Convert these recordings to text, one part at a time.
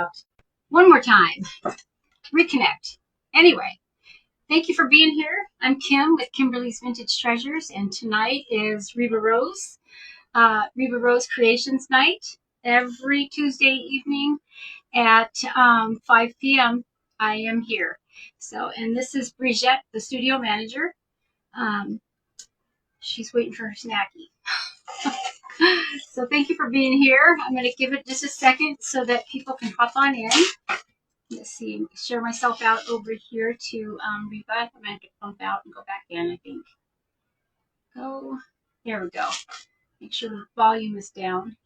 out one more time. Reconnect. Anyway, thank you for being here. I'm Kim with Kimberly's Vintage Treasures, and tonight is Reba Rose Creations Night. Every Tuesday evening at 5 p.m. I am here. So, and this is Brigitte, the studio manager. She's waiting for her snacky. So thank you for being here. I'm going to give it just a second so that people can hop on in. Let's see, share myself out over here to Reba. I'm going to have to bump out and go back in, I think. Go. There we go. Make sure the volume is down.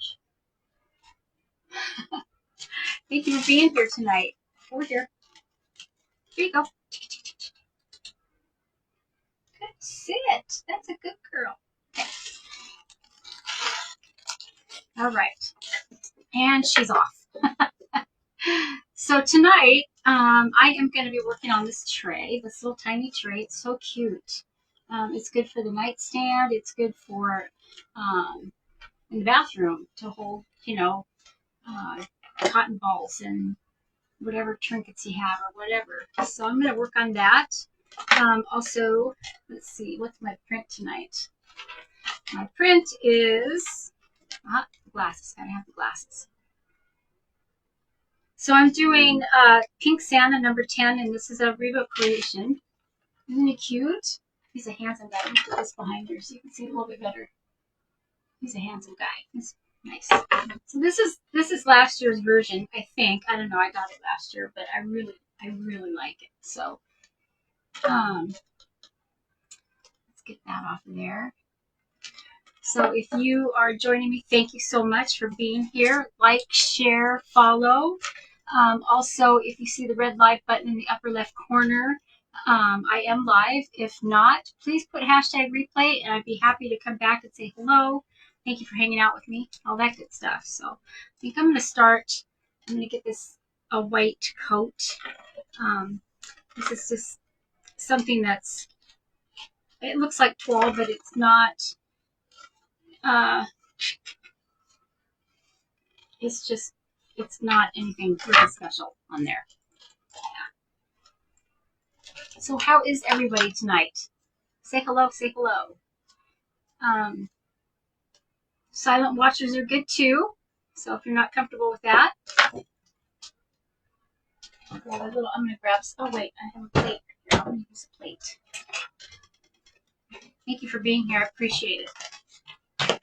Thank you for being here tonight. Over here. Here you go. Good sit. That's a good girl. Okay. All right. And she's off. So tonight, I am going to be working on this tray, this little tiny tray. It's so cute. It's good for the nightstand. It's good for in the bathroom to hold, cotton balls and whatever trinkets you have or whatever. So I'm going to work on that. Also, let's see, what's my print tonight? My print is glasses. Gotta have the glasses. So I'm doing Pink Santa number 10, and this is a Reba creation. Isn't he cute? He's a handsome guy. Let me put this behind here so you can see it a little bit better. He's a handsome guy. He's nice. So this is last year's version, I think. I don't know. I got it last year, but I really like it. So let's get that off of there. So if you are joining me, thank you so much for being here. Like, share, follow. Also, if you see the red live button in the upper left corner, I am live. If not, please put hashtag replay, and I'd be happy to come back and say hello. Thank you for hanging out with me, all that good stuff. So I think I'm going to start. I'm going to get this a white coat. This is just something that's, it looks like 12, but it's not. It's not anything really special on there. Yeah. So how is everybody tonight? Say hello, say hello. Silent watchers are good too. So if you're not comfortable with that, I'm gonna grab, oh wait, I have a plate here. I'm gonna use a plate. Thank you for being here, I appreciate it.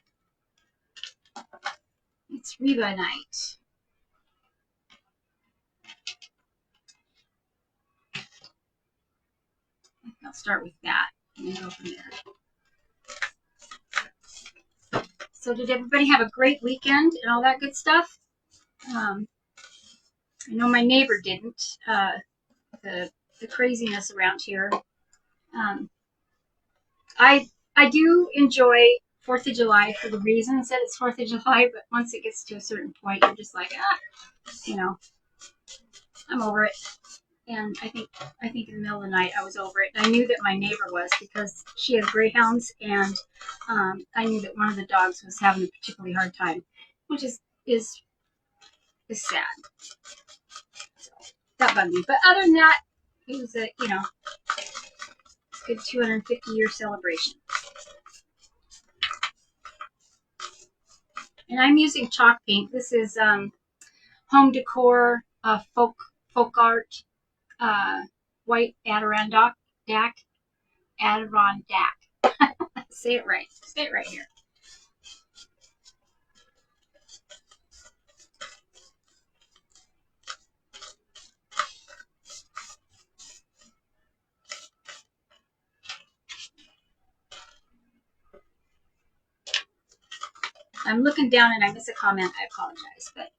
It's Reba night. I'll start with that and then go from there. So did everybody have a great weekend and all that good stuff? I know my neighbor didn't. The craziness around here. I do enjoy 4th of July for the reasons that it's 4th of July, but once it gets to a certain point, you're just like, I'm over it. And I think in the middle of the night I was over it. I knew that my neighbor was because she has greyhounds, and I knew that one of the dogs was having a particularly hard time, which is sad. So that bugged me. But other than that, it was a good 250-year celebration. And I'm using chalk paint. This is home decor, folk art, white Adirondack. Say it right. Say it right here. I'm looking down and I miss a comment. I apologize, but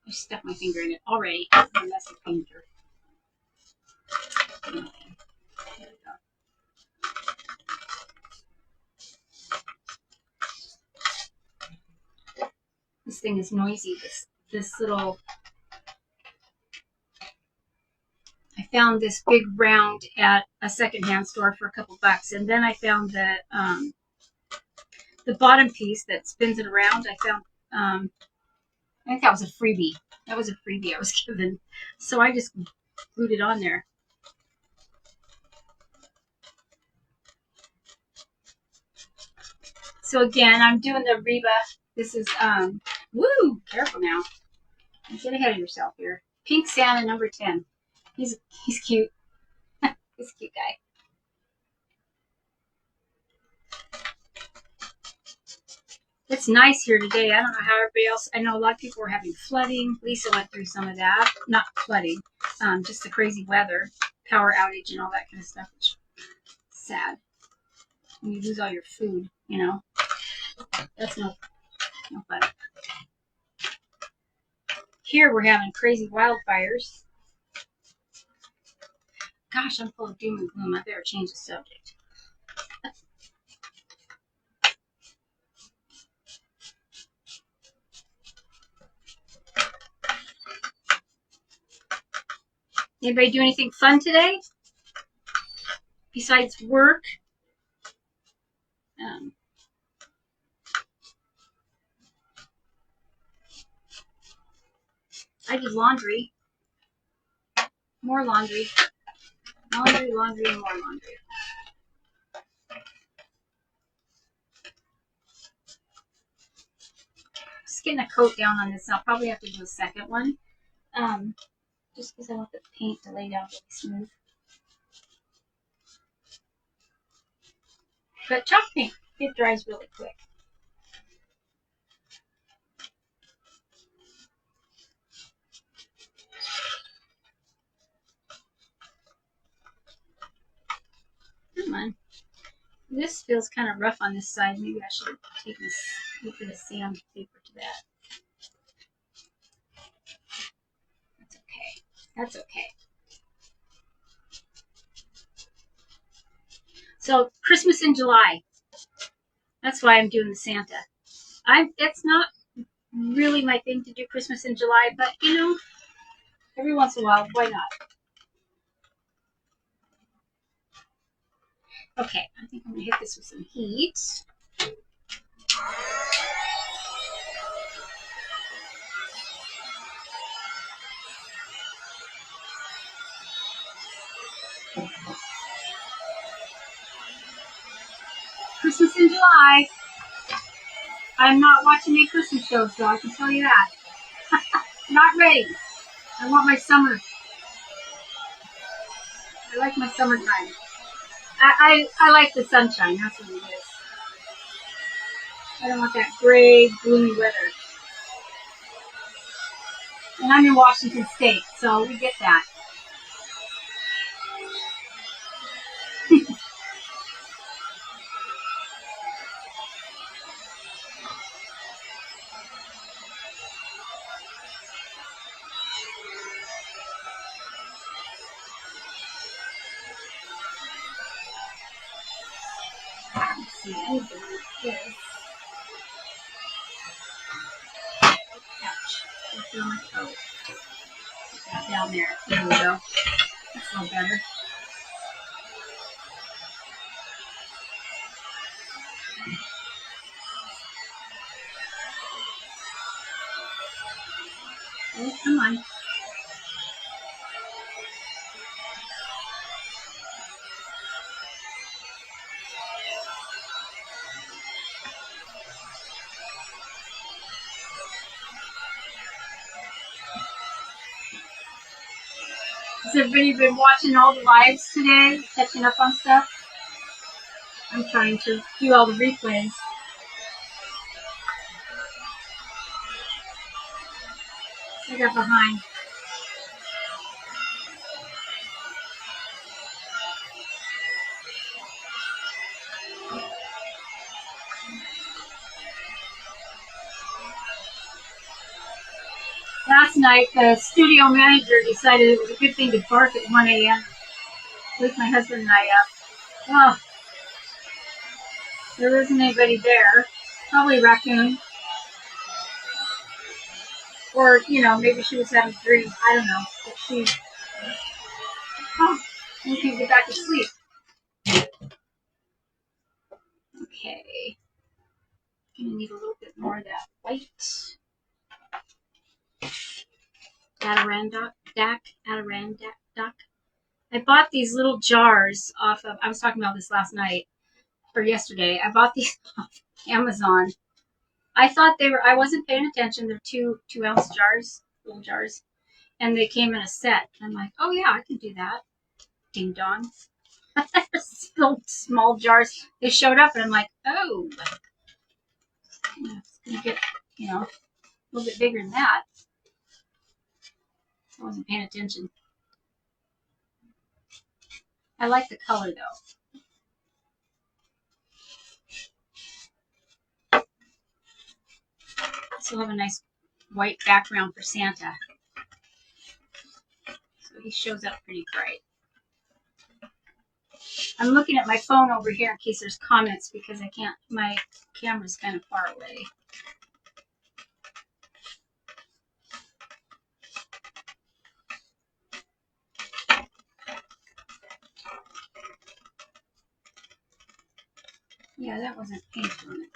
I stuck my finger in it already. I'm a messy painter. Okay. There we go. This thing is noisy. This little. I found this big round at a secondhand store for a couple bucks, and then I found the bottom piece that spins it around. I found I think that was a freebie. That was a freebie I was given, so I just glued it on there. So again, I'm doing the Reba. This is woo, careful now. Get ahead of yourself here. Pink Santa number 10. He's cute. He's a cute guy. It's nice here today. I don't know how everybody else. I know a lot of people were having flooding. Lisa went through some of that. Not flooding, just the crazy weather, power outage, and all that kind of stuff. Which is sad. When you lose all your food, you know. That's no fun. Here we're having crazy wildfires. Gosh, I'm full of doom and gloom. I better change the subject. Anybody do anything fun today? Besides work? I did laundry. More laundry. Laundry, and more laundry. Just getting a coat down on this. I'll probably have to do a second one. Just because I want the paint to lay down really smooth. But chalk paint, it dries really quick. Come on. This feels kind of rough on this side. Maybe I should have taken a bit of sandpaper to that. That's okay. That's okay. So Christmas in July. That's why I'm doing the Santa. It's not really my thing to do Christmas in July, but you know, every once in a while, why not? Okay, I think I'm gonna hit this with some heat. Christmas in July. I'm not watching any Christmas shows, so I can tell you that. Not ready. I want my summer. I like my summertime. I like the sunshine. That's what it is. I don't want that gray, gloomy weather. And I'm in Washington State, so we get that. Let's see, I need to move this. Ouch. I feel my toe. Put that down there. There we go. That's a little better. Oh, come on. Has everybody been watching all the lives today? Catching up on stuff? I'm trying to do all the replays. I got behind. Last night, the studio manager decided it was a good thing to bark at 1 a.m. Wake my husband and I up. Oh, there isn't anybody there. Probably a raccoon. Or, you know, maybe she was having a dream. I don't know. But You can get back to sleep. Okay. Gonna need a little bit more of that white. Adirondack. I bought these little jars off of, I was talking about this last night or yesterday. I bought these off Amazon. I thought they were, I wasn't paying attention. They're 2 ounce jars, little jars. And they came in a set. I'm like, oh yeah, I can do that. Ding dong. Little small jars. They showed up and I'm like, oh, it's going to get, a little bit bigger than that. I wasn't paying attention. I like the color though. This will have a nice white background for Santa. So he shows up pretty bright. I'm looking at my phone over here in case there's comments because I can't, my camera's kind of far away. Yeah, that wasn't paint on it.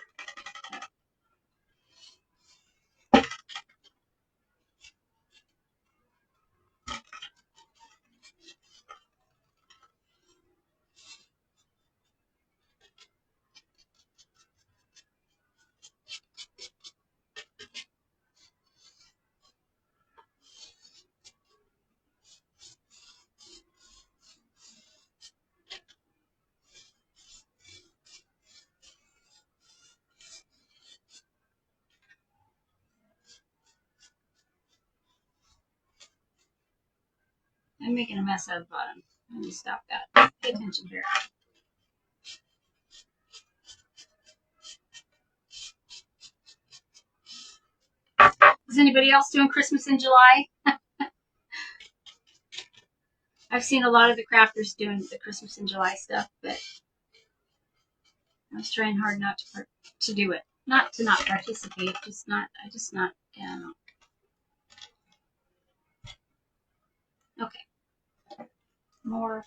I'm making a mess out of the bottom. Let me stop that. Pay attention here. Is anybody else doing Christmas in July? I've seen a lot of the crafters doing the Christmas in July stuff, but I was trying hard not to do it. Not to not participate, yeah. Okay. More.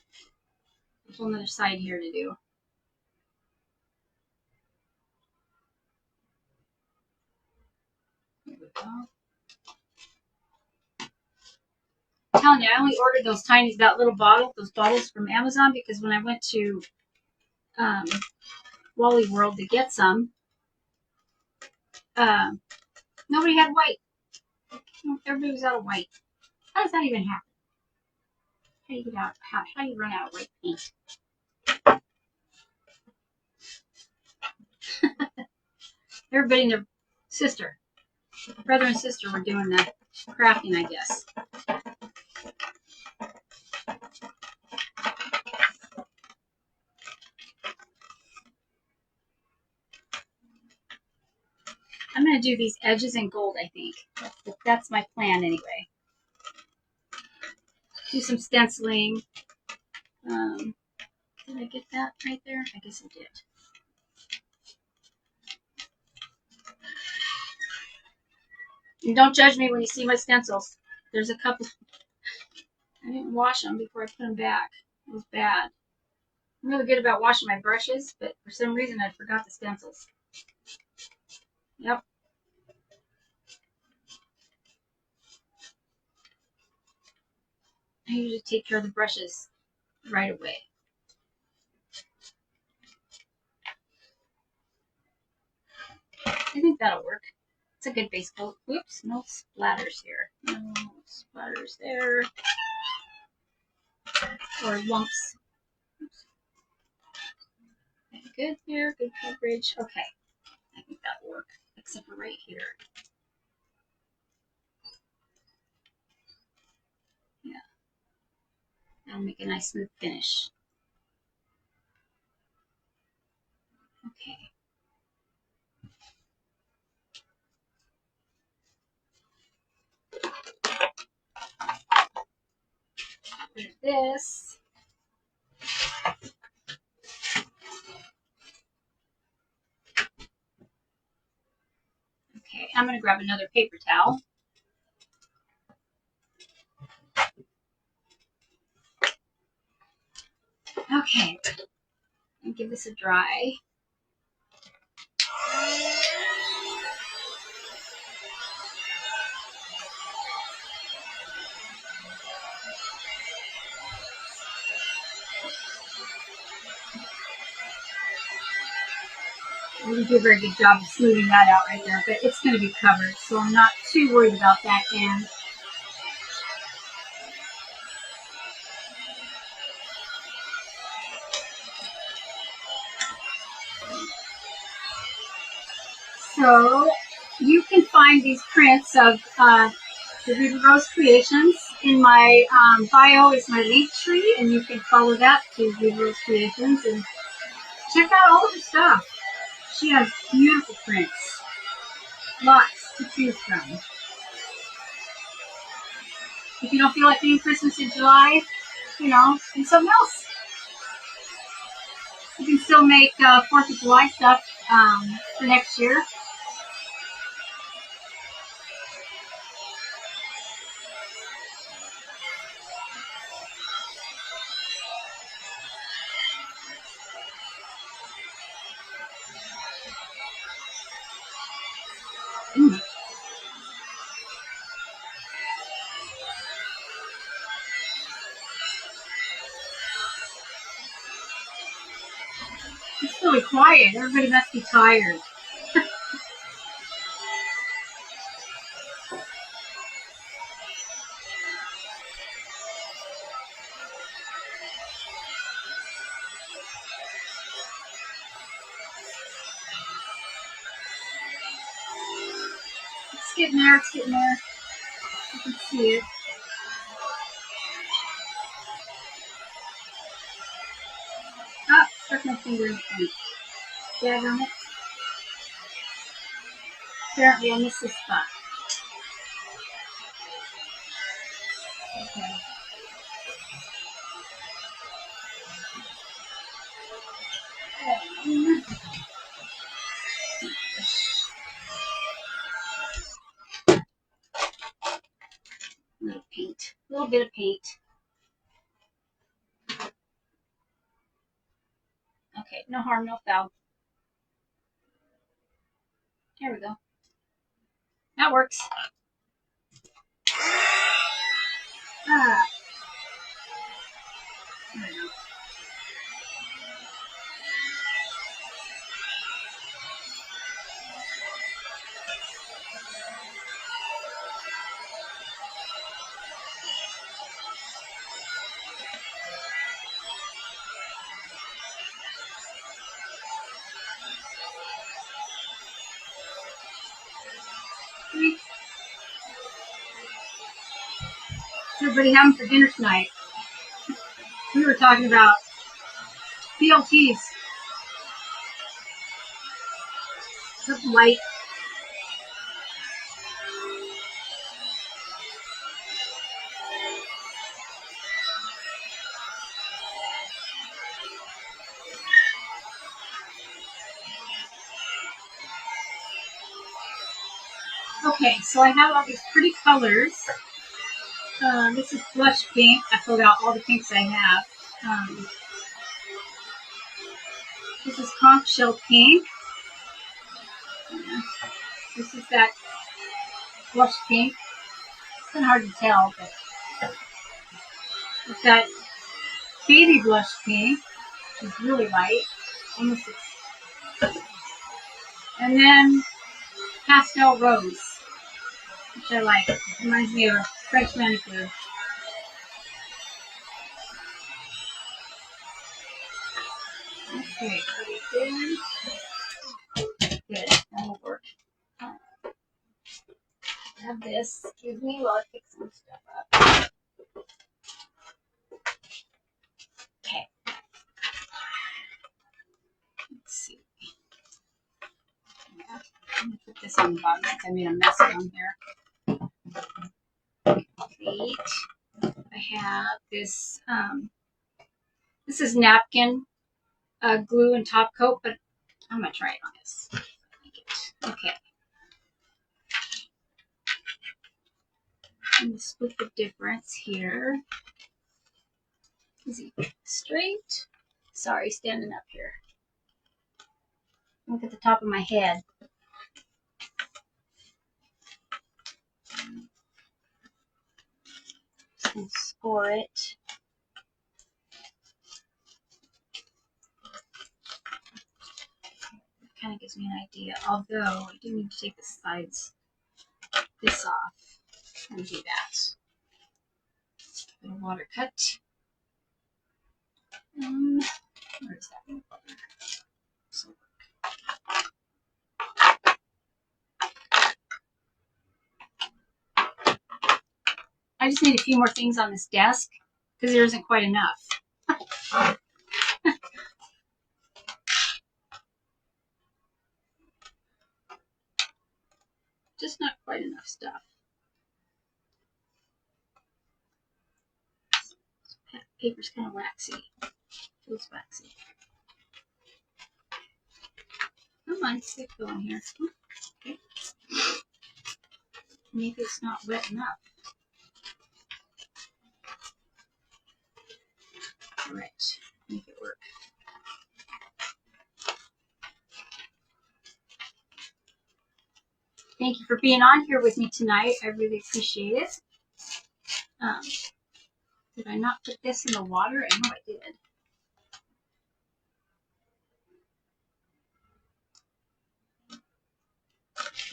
There's another side here to do. Here we go. I'm telling you, I only ordered those those bottles from Amazon because when I went to Wally World to get some, nobody had white. Everybody was out of white. How does that even happen? How do you get out? How do you run out of white paint? Everybody and their brother and sister were doing the crafting, I guess. I'm going to do these edges in gold, I think. That's my plan anyway. Do some stenciling. Did I get that right there? I guess I did. And don't judge me when you see my stencils. There's a couple. I didn't wash them before I put them back. It was bad. I'm really good about washing my brushes, but for some reason I forgot the stencils. Yep. I usually take care of the brushes right away. I think that'll work. It's a good base coat. Whoops, no splatters here. No splatters there. Or lumps. Good there, good coverage. Okay. I think that'll work. Except for right here. Yeah. That'll make a nice smooth finish. Okay. There's this. Okay, I'm going to grab another paper towel. give this a dry. I didn't do a very good job of smoothing that out right there, but it's going to be covered, so I'm not too worried about that end. So you can find these prints of the Riva Rose Creations. In my bio is my link tree, and you can follow that to Riva Rose Creations and check out all of her stuff. She has beautiful prints, lots to choose from. If you don't feel like doing Christmas in July, you know, do something else. You can still make 4th of July stuff for next year. It's really quiet. Everybody must be tired. It's getting there. It's getting there. You can see it. Oh, stuck my finger in the paint. Dab on it. Apparently I missed this spot. Okay. Little paint. A little bit of paint. Okay, no harm, no foul. There we go. That works. Ah. There we go. What's everybody having for dinner tonight? We were talking about BLTs. Something light. Okay, so I have all these pretty colors. This is blush pink. I filled out all the pinks I have. This is conch shell pink. This is that blush pink. It's kind of hard to tell, but it's that baby blush pink, which is really light. Almost. And then pastel rose, which I like. It reminds me of a French manicure. Okay, good. Good, that'll work. I have this. Excuse me while I pick some stuff up. Okay. Let's see. Yeah. I'm gonna put this on the bottom since I made a mess down here. Wait. I have this. This is napkin glue and top coat, but I'm gonna try it on this. Okay. I'm gonna split the difference here. Is he straight? Sorry, standing up here. Look at the top of my head. Just gonna score it. Kind of gives me an idea, although I do need to take the sides, this off, and do that. Little water cut. Where is that little butter? I just need a few more things on this desk because there isn't quite enough. Just not quite enough stuff. Paper's kind of waxy. Feels waxy. Come on, stick going here. Okay. Maybe it's not wet enough. All right, make it work. Thank you for being on here with me tonight. I really appreciate it. Did I not put this in the water? I know I did.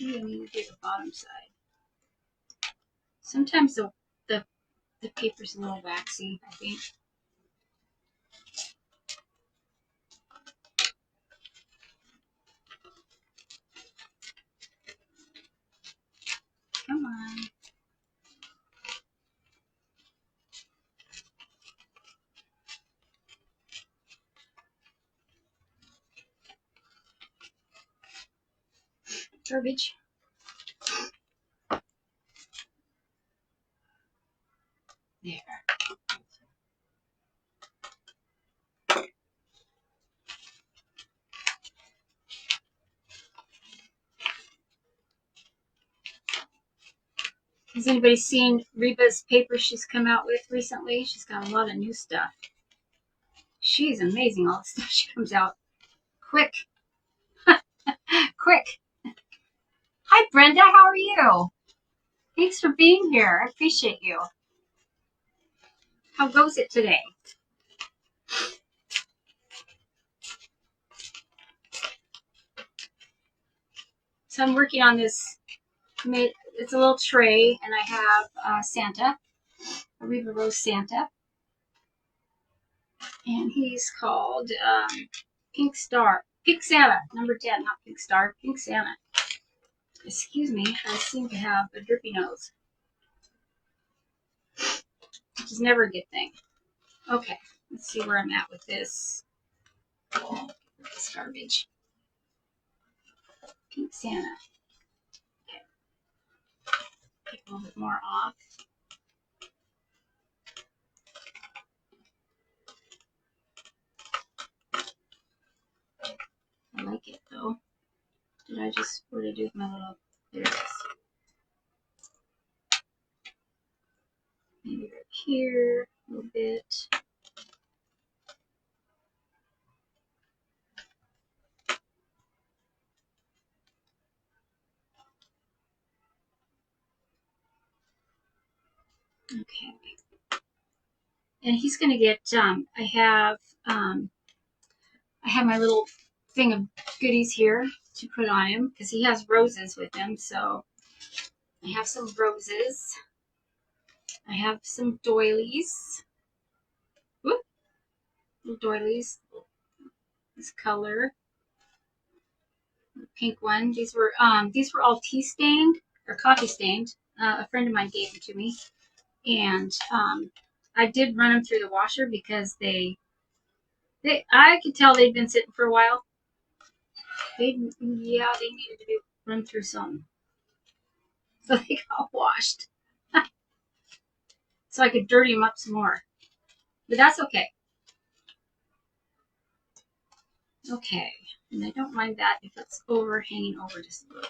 Maybe I need to do the bottom side. Sometimes the paper's a little waxy, I think. Come on. Garbage. There. Has anybody seen Reba's paper she's come out with recently? She's got a lot of new stuff. She's amazing, all the stuff she comes out. Quick. Quick. Hi, Brenda. How are you? Thanks for being here. I appreciate you. How goes it today? So I'm working on this. It's a little tray, and I have Santa, a Reba Rose Santa. And he's called Pink Star. Pink Santa, number 10, not Pink Star, Pink Santa. Excuse me, I seem to have a drippy nose, which is never a good thing. Okay, let's see where I'm at with this. This garbage. Pink Santa. Okay. Take a little bit more off. I like it though. Did I just, what did I do with my little, there it is. Maybe right here, a little bit. Okay. And he's gonna get, I have my little thing of goodies here to put on him because he has roses with him. So I have some roses. I have some doilies. Whoop. Little doilies. This color. The pink one. These were all tea stained or coffee stained. A friend of mine gave them to me. And I did run them through the washer because I could tell they'd been sitting for a while. They needed to be run through some. So they got washed. So I could dirty them up some more. But that's okay. Okay. And I don't mind that if it's hanging over just a little.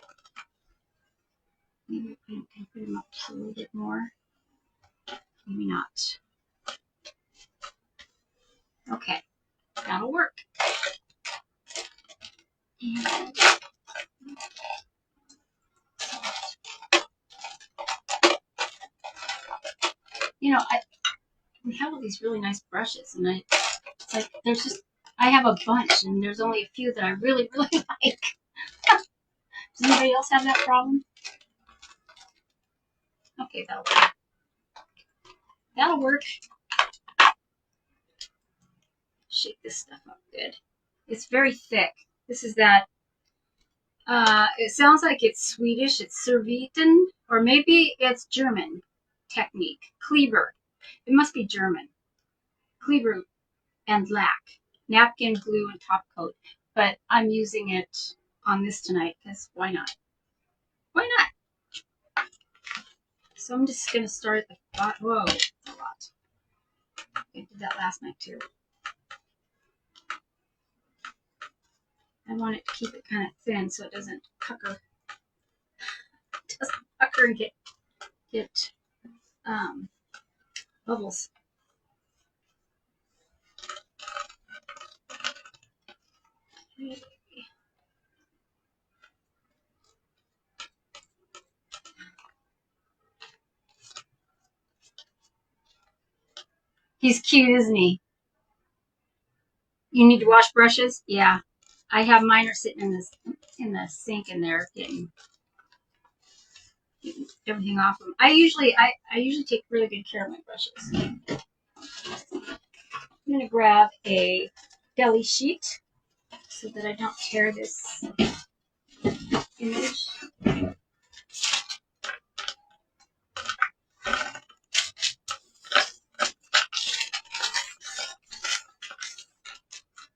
Maybe I can put them up just a little bit more. Maybe not. Okay. That'll work. And you know, we have all these really nice brushes, and it's like I have a bunch, and there's only a few that I really, really like. Does anybody else have that problem? Okay, that'll work. That'll work. Shake this stuff up good. It's very thick. This is that. It sounds like it's Swedish. It's Serviten, or maybe it's German technique. Kleber. It must be German. Kleber and lac. Napkin, glue, and top coat. But I'm using it on this tonight because why not? Why not? So I'm just going to start at the bottom. Whoa, that's a lot. I did that last night too. I want it to keep it kind of thin so it doesn't pucker. It doesn't pucker and get bubbles. Okay. He's cute, isn't he? You need to wash brushes? Yeah. I have mine are sitting in the sink in there getting everything off them. I usually take really good care of my brushes. I'm gonna grab a deli sheet so that I don't tear this image.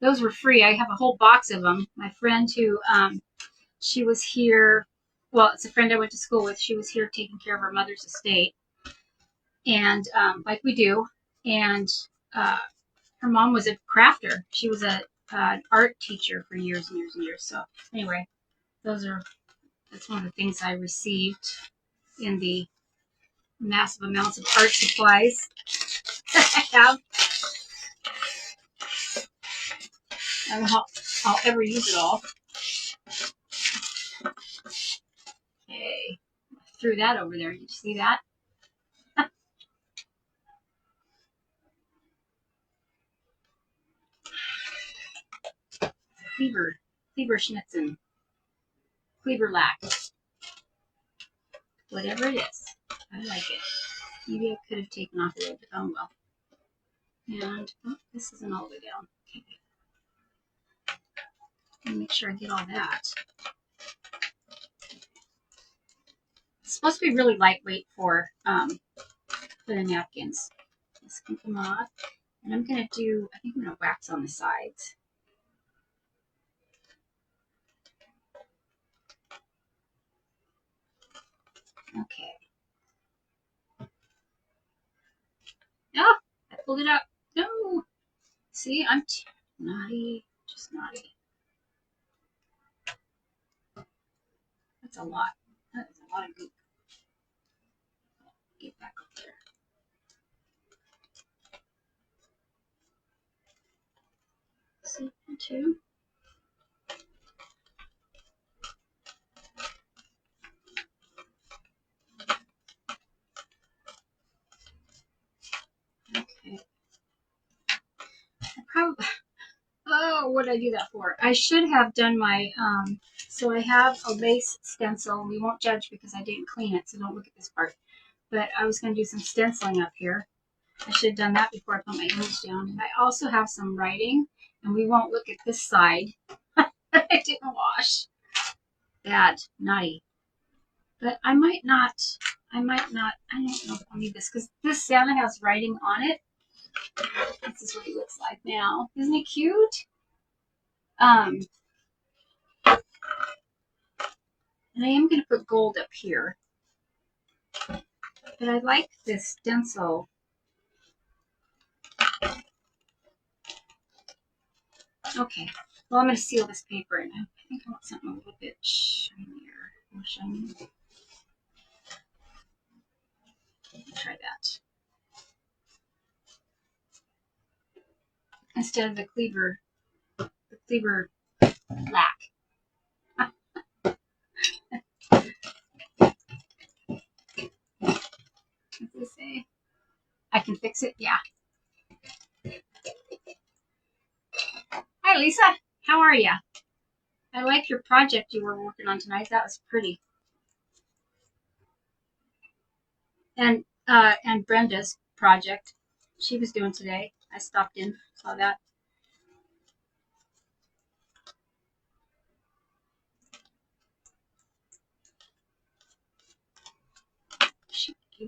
Those were free. I have a whole box of them. My friend who, she was here, well, it's a friend I went to school with. She was here taking care of her mother's estate. And like we do. And her mom was a crafter. She was an art teacher for years and years and years. So anyway, that's one of the things I received in the massive amounts of art supplies that I have. I don't know how I'll ever use it all. Okay, threw that over there. Did you see that? Kleber Schnitzen, Kleber lac, whatever it is. I like it. Maybe I could have taken off a little bit. Oh well. And this isn't all the way down. Okay. Let me make sure I get all that. It's supposed to be really lightweight for the napkins. This can come off. And I think I'm gonna wax on the sides. Okay. Oh, I pulled it up. No. See, I'm naughty. Just naughty. That's a lot. That is a lot of goop. Get back up there. See, two. Okay. What did I do that for? I should have done my, so I have a lace stencil. We won't judge because I didn't clean it, so don't look at this part. But I was going to do some stenciling up here. I should have done that before I put my image down. And I also have some writing, and we won't look at this side that I didn't wash. Bad, naughty. But I don't know if I'll need this, because this Santa has writing on it. This is what he looks like now. Isn't he cute? And I am going to put gold up here. But I like this stencil. Okay. Well, I'm going to seal this paper, and I think I want something a little bit shinier. More shiny. Try that. Instead of the Kleber lac. can fix it. Yeah. Hi, Lisa. How are ya? I like your project you were working on tonight. That was pretty. And Brenda's project she was doing today. I stopped in, saw that.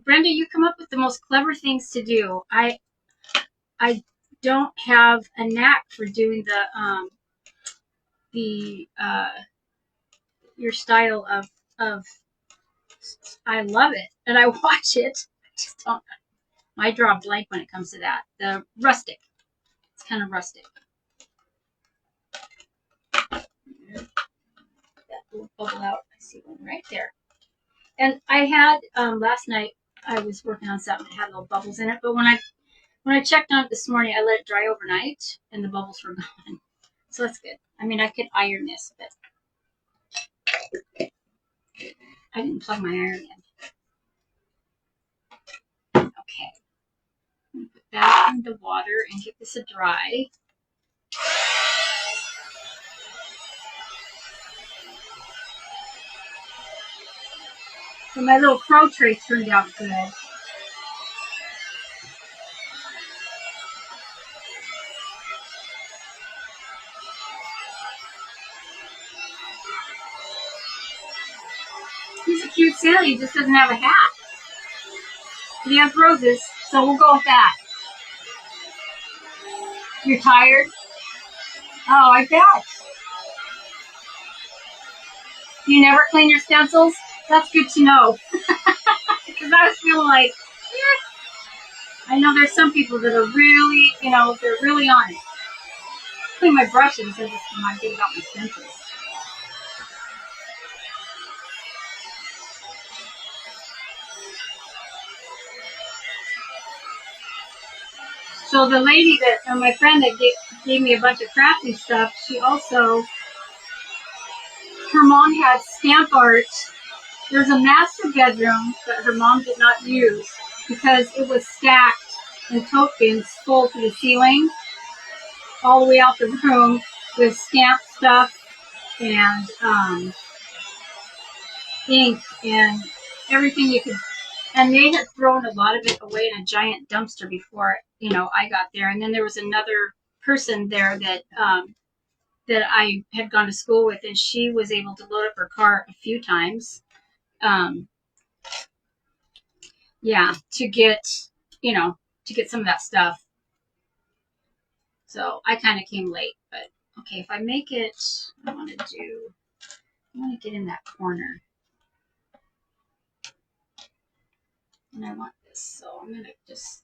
Brenda, you come up with the most clever things to do. I don't have a knack for doing the your style of I love it and I watch it. I just don't. I draw a blank when it comes to that. The rustic. It's kind of rustic. That little bubble out. I see one right there. And I had last night. I was working on something that had little bubbles in it, but when I checked on it this morning, I let it dry overnight, and the bubbles were gone. So that's good. I mean, I could iron this, but I didn't plug my iron in. Okay. Put that in the water and give this a dry. So my little crow tray turned out good. He's a cute Santa, he just doesn't have a hat. But he has roses, so we'll go with that. You're tired? Oh, I bet. Do you never clean your stencils? That's good to know. Because I was feeling like, I know there's some people that are really, they're really on it. I clean my brushes, I just might get about my stencils. So the lady that, my friend that gave me a bunch of crafting stuff, she also, her mom had stamp art. There's a master bedroom that her mom did not use because it was stacked in tote bins full to the ceiling, all the way out the room with stamp stuff and ink and everything you could. And they had thrown a lot of it away in a giant dumpster before, I got there. And then there was another person there that that I had gone to school with, and she was able to load up her car a few times. To get, to get some of that stuff. So I kind of came late, but okay, if I make it, I want to get in that corner. And I want this, so I'm going to just,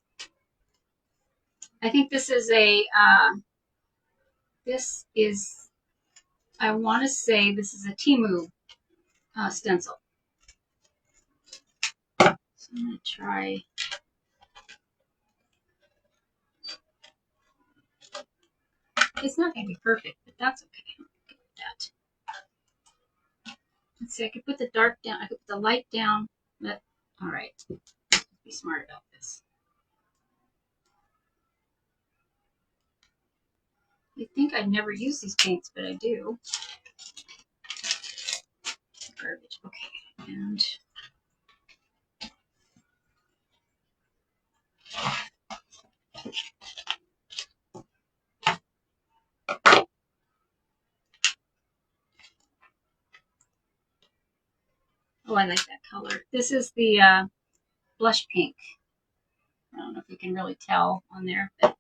I think this is I want to say this is a Temu stencil. So I'm going to try. It's not going to be perfect, but that's okay. I'm okay with that. Let's see, I could put the dark down, I could put the light down, but all right. Be smart about this. You'd think I'd never use these paints, but I do. Garbage. Okay, and oh, I like that color. This is the blush pink. I don't know if you can really tell on there, but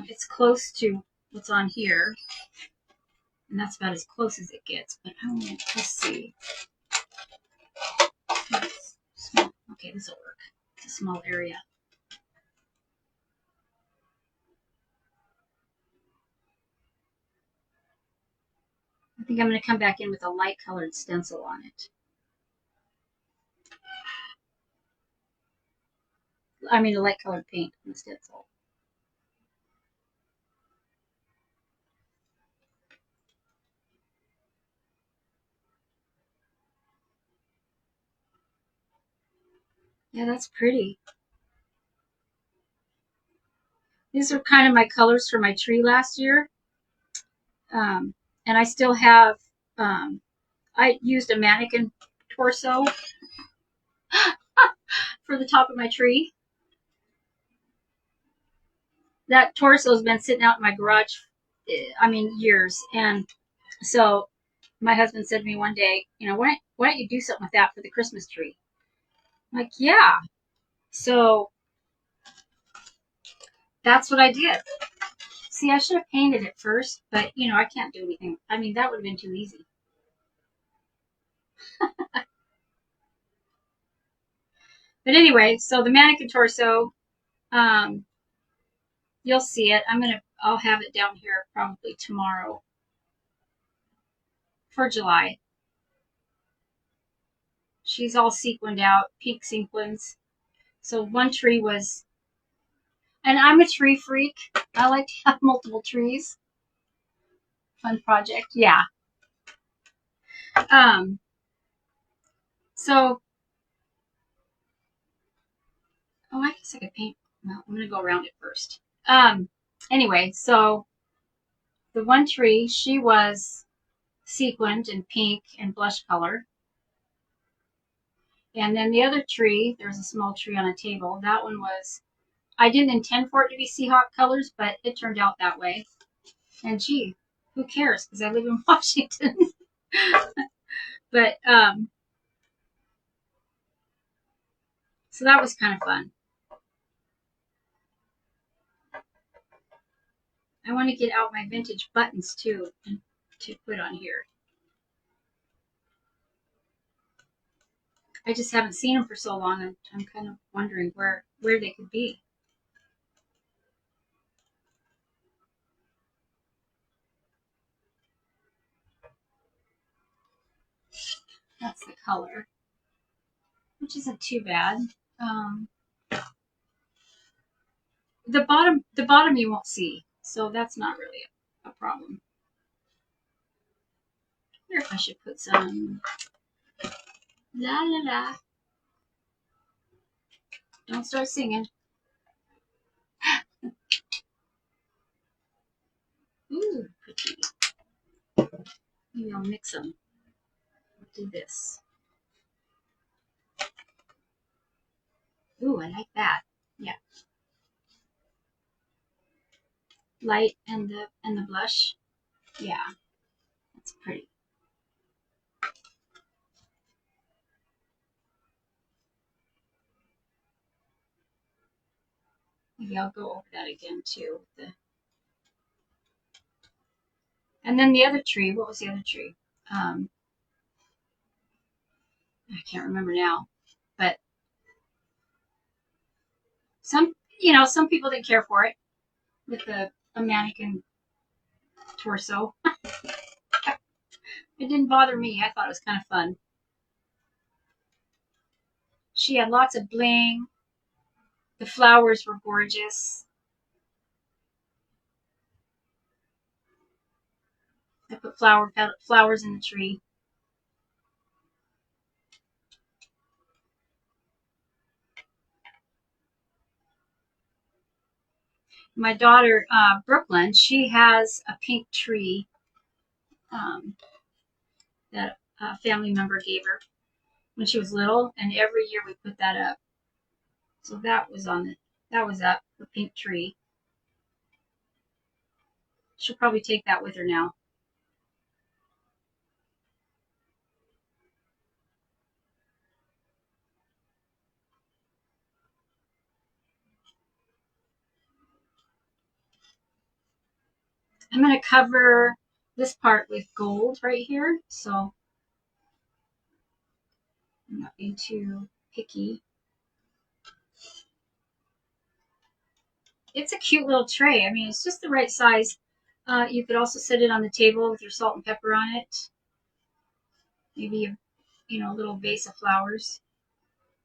it's close to what's on here. And that's about as close as it gets. But I want to, let's see. Small. Okay, this will work. It's a small area. I think I'm going to come back in with a light colored stencil on it. I mean, a light colored paint on the stencil. Yeah, that's pretty. These are kind of my colors for my tree last year. And I still have, I used a mannequin torso for the top of my tree. That torso has been sitting out in my garage, years. And so my husband said to me one day, why don't you do something with that for the Christmas tree? I'm like, yeah. So that's what I did. See, I should have painted it first, but I can't do anything. I mean, that would have been too easy. But anyway, so the mannequin torso, you'll see it. I'll have it down here probably tomorrow for July. She's all sequined out, pink sequins. So one tree was, and I'm a tree freak. I like to have multiple trees. Fun project, yeah. So, I guess I could paint. Well, I'm gonna go around it first. Anyway, so the one tree, she was sequined in pink and blush color. And then the other tree, there was a small tree on a table. That one was, I didn't intend for it to be Seahawk colors, but it turned out that way. And gee, who cares? Because I live in Washington. But, so that was kind of fun. I want to get out my vintage buttons too and to put on here. I just haven't seen them for so long. I'm kind of wondering where they could be. That's the color, which isn't too bad. The bottom you won't see, so that's not really a problem. I wonder if I should put some la la la. Don't start singing. Ooh, pretty. Maybe I'll mix them. Do this. Ooh, I like that. Yeah. Light and the blush. Yeah, that's pretty. Maybe I'll go over that again too. And then the other tree. What was the other tree? I can't remember now. But some people didn't care for it with a mannequin torso. It didn't bother me. I thought it was kind of fun. She had lots of bling. The flowers were gorgeous. I put flowers in the tree. My daughter, Brooklyn, she has a pink tree that a family member gave her when she was little, and every year we put that up. So that was up, the pink tree. She'll probably take that with her now. I'm going to cover this part with gold right here, so I'm not being too picky. It's a cute little tray. I mean, it's just the right size. You could also set it on the table with your salt and pepper on it. Maybe a little vase of flowers.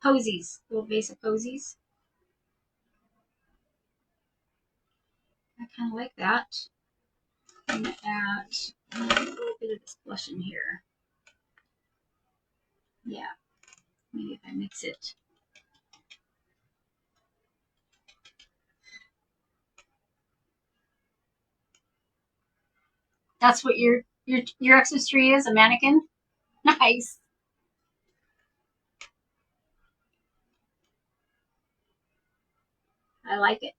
Posies, little vase of posies. I kind of like that. I'm going to add a little bit of this blush in here. Yeah, maybe if I mix it. That's what your Xmas tree is, a mannequin? Nice. I like it.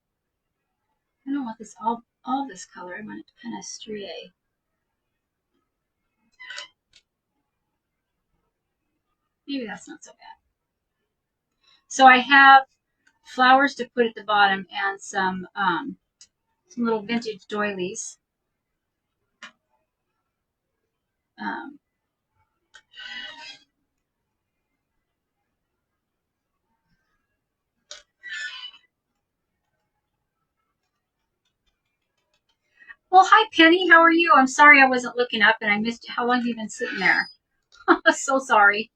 I don't want this all this color. I want it to kind of stray. Maybe that's not so bad. So I have flowers to put at the bottom and some little vintage doilies. Um, well, hi Penny, how are you? I'm sorry I wasn't looking up and I missed you. How long have you been sitting there? So sorry.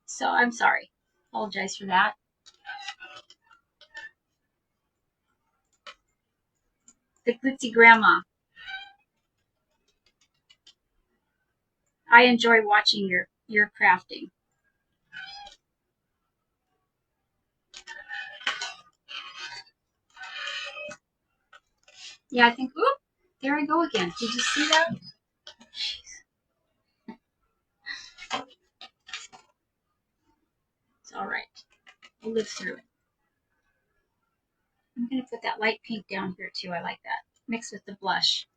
So I'm sorry. Apologize for that. The glitzy grandma. I enjoy watching your crafting. Yeah, I think. Oop, there I go again. Did you see that? It's all right. We'll live through it. I'm gonna put that light pink down here too. I like that. Mixed with the blush.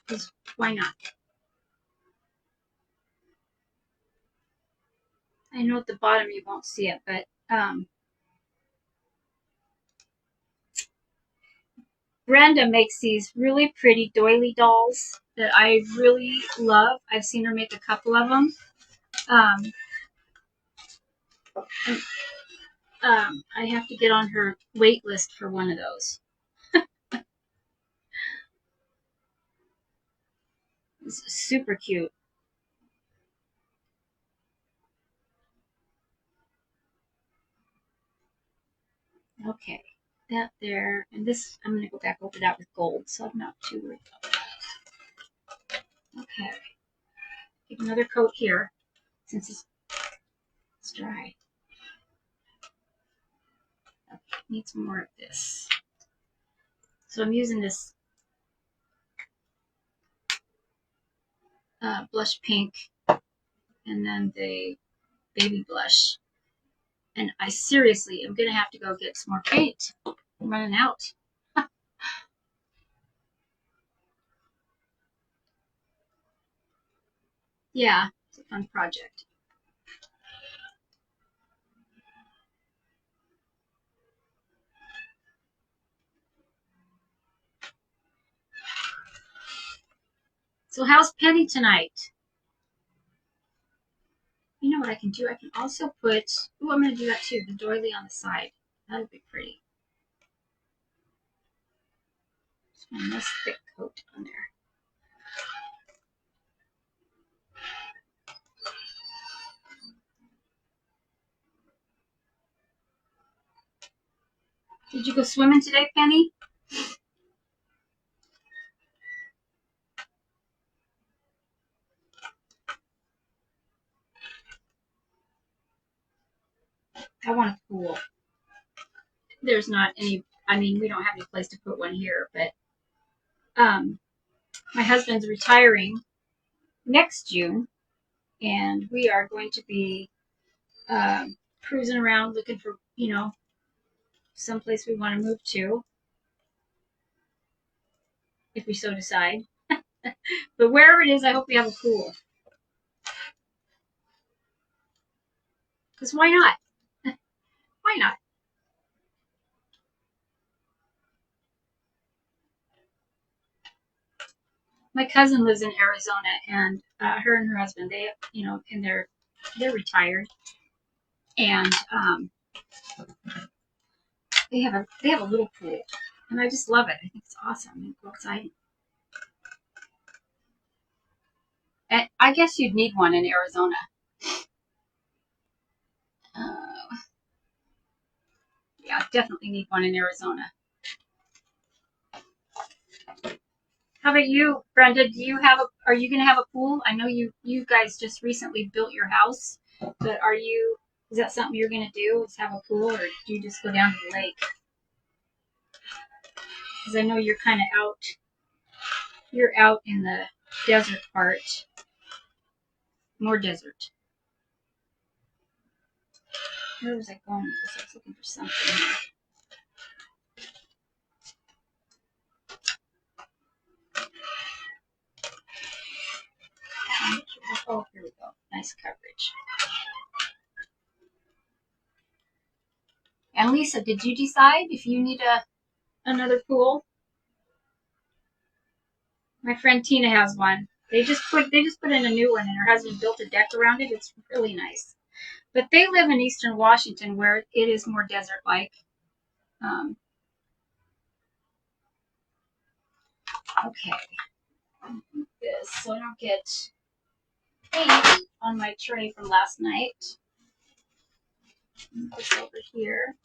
Because why not? I know at the bottom you won't see it, but Brenda makes these really pretty doily dolls that I really love. I've seen her make a couple of them. Um, and, I have to get on her wait list for one of those. It's super cute. Okay, that there, and this I'm going to go back over that with gold, so I'm not too worried about that. Okay, give another coat here since it's dry. Okay, needs more of this. So I'm using this blush pink and then the baby blush. And I seriously am going to have to go get some more paint. I'm running out. Yeah, it's a fun project. So how's Penny tonight? You know what I can do? I can also put, oh, I'm going to do that too, the doily on the side. That'll be pretty. Just one nice thick coat on there. Did you go swimming today, Penny? I want a pool. There's not any, I mean, we don't have any place to put one here, but my husband's retiring next June, and we are going to be cruising around looking for, someplace we want to move to, if we so decide. But wherever it is, I hope we have a pool. Because why not? Why not? My cousin lives in Arizona, and her and her husband, and they're retired, and they have a little pool, and I just love it. I think it's awesome. Go outside. And I guess you'd need one in Arizona. Uh, yeah, definitely need one in Arizona. How about you, Brenda? Are you going to have a pool? I know you guys just recently built your house, but is that something you're going to do? Is have a pool, or do you just go down to the lake? because I know you're kind of out. You're out in the desert part. More desert. Where was I going with this? I was looking for something. Oh, here we go. Nice coverage. And Lisa, did you decide if you need another pool? My friend Tina has one. They just put in a new one, and her husband built a deck around it. It's really nice. But they live in Eastern Washington, where it is more desert-like. Okay. This so I don't get paint on my tray from last night. Put this over here.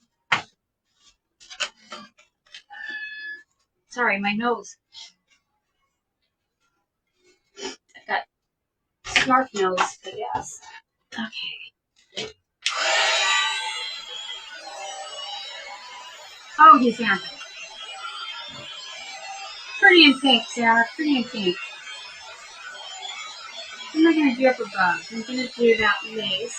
Sorry, my nose. I've got snarf nose, I guess. Okay. Oh, he's handsome. Pretty in pink, Sarah. Pretty in pink. I'm not going to do up above. I'm going to do that lace.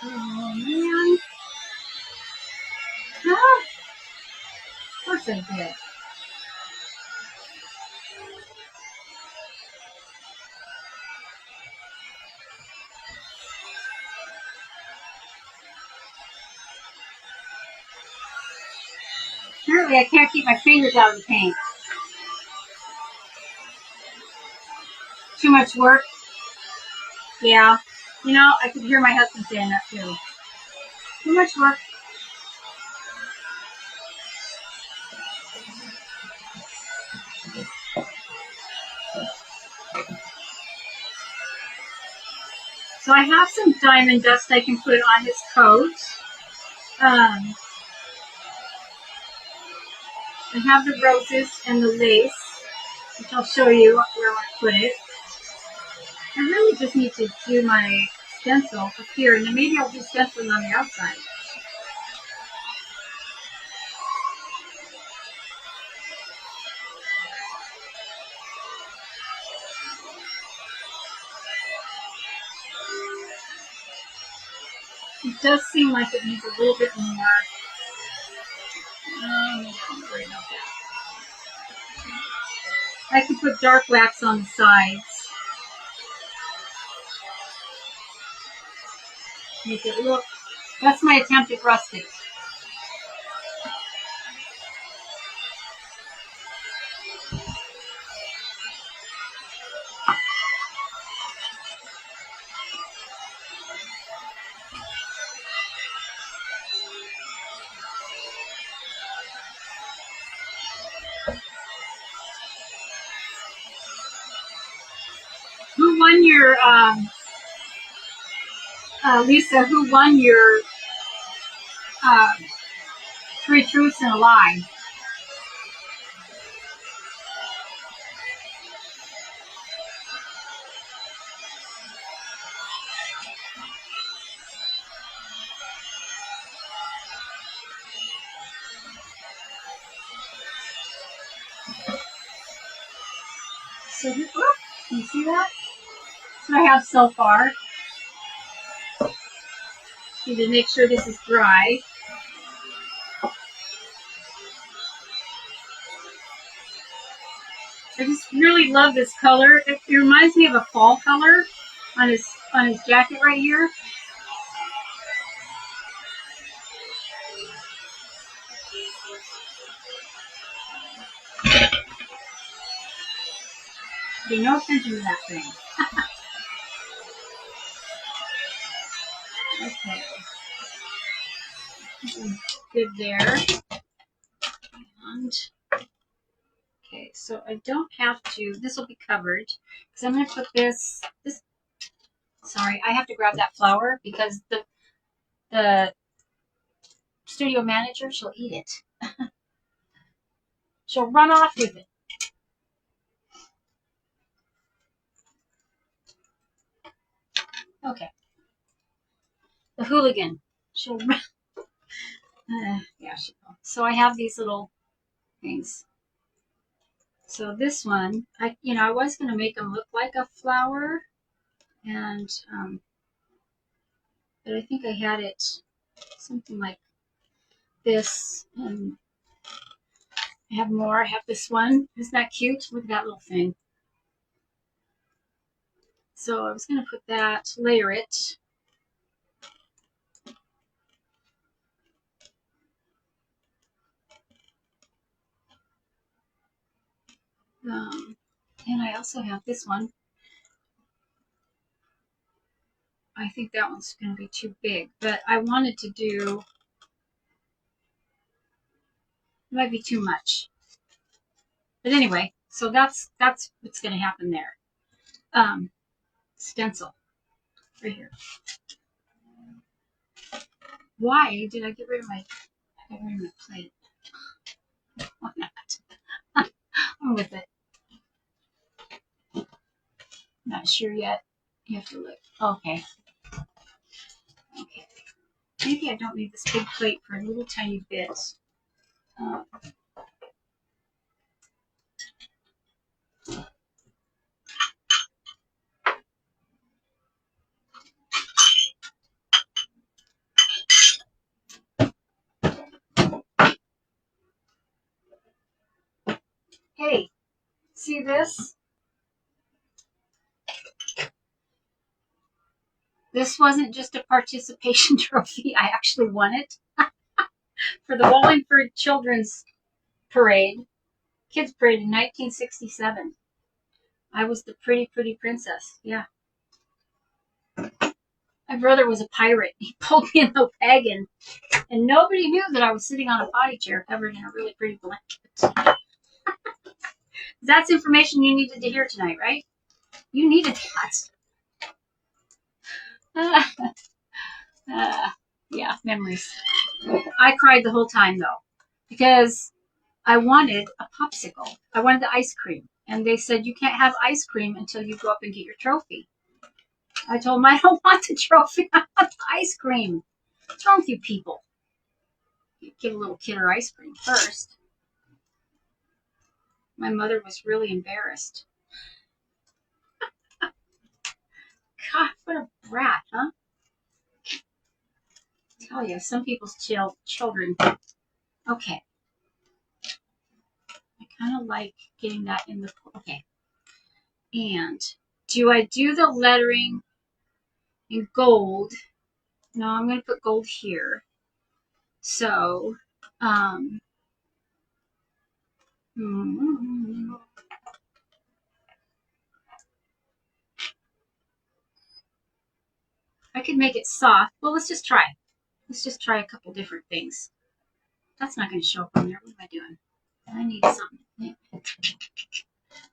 Oh, man. Ah, of course I did. Apparently, I can't keep my fingers out of the paint. Too much work? Yeah. You know, I could hear my husband saying that too. Too much work. So I have some diamond dust I can put on his coat. I have the roses and the lace, which I'll show you where I want to put it. I really just need to do my stencil up here, and then maybe I'll do stenciling on the outside. It does seem like it needs a little bit more. I'm not worried about that. I could put dark wax on the sides. Make it look. That's my attempt at rustic. Who won your, Lisa, who won your 3 truths and a lie? So, can you see that? That's what I have so far. Need to make sure this is dry. I just really love this color. It reminds me of a fall color on his jacket right here. Pay no attention to that thing. Okay. Good there. And okay, so I don't have to. This will be covered because I'm going to put this Sorry, I have to grab that flower because the studio manager, she'll eat it. She'll run off with it. Okay. The hooligan. She'll run. Yeah, she will. So I have these little things. So this one, I was going to make them look like a flower, and but I think I had it something like this, and I have more. I have this one. Isn't that cute? Look at that little thing. So I was going to put that, layer it. And I also have this one. I think that one's going to be too big, but I wanted to do, it might be too much. But anyway, so that's what's going to happen there. Stencil right here. Why did I get rid of my plate? Why not? I'm with it. Not sure yet. You have to look. Okay. Okay. Maybe I don't need this big plate for a little tiny bit. Hey, see this? This wasn't just a participation trophy. I actually won it for the Wallingford Children's Parade, Kids Parade in 1967. I was the pretty princess. Yeah. My brother was a pirate. He pulled me in the wagon, and nobody knew that I was sitting on a potty chair covered in a really pretty blanket. That's information you needed to hear tonight, right? You needed that. Yeah, memories. I cried the whole time, though, because I wanted a popsicle. I wanted the ice cream. And they said, you can't have ice cream until you go up and get your trophy. I told them, I don't want the trophy. I want the ice cream. What's wrong with you people? You give a little kid her ice cream first. My mother was really embarrassed. God, what a brat, huh? I tell you, some people's children. Okay. I kind of like getting that in the... Okay. And do I do the lettering in gold? No, I'm going to put gold here. So, I could make it soft. Well, let's just try. Let's just try a couple different things. That's not going to show up on there. What am I doing? I need something.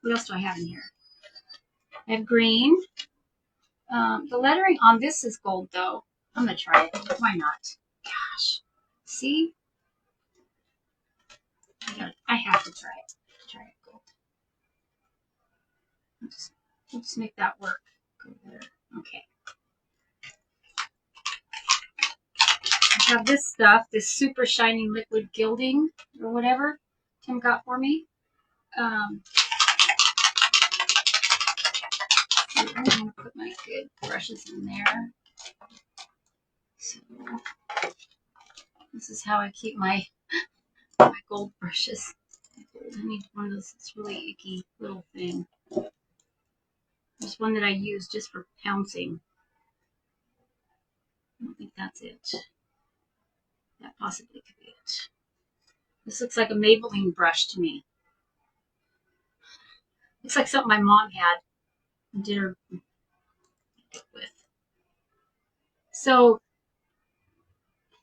What else do I have in here? I have green. The lettering on this is gold, though. I'm going to try it. Why not? Gosh. See? I have to try it. Try it gold. We'll just make that work. Go there. Okay. I have this stuff, this super shiny liquid gilding or whatever Tim got for me. I'm going to put my good brushes in there. So this is how I keep my gold brushes. I need one of those. It's really icky little thing. There's one that I use just for pouncing. I don't think that's it. That possibly could be it. This looks like a Maybelline brush to me. Looks like something my mom had and did her with. So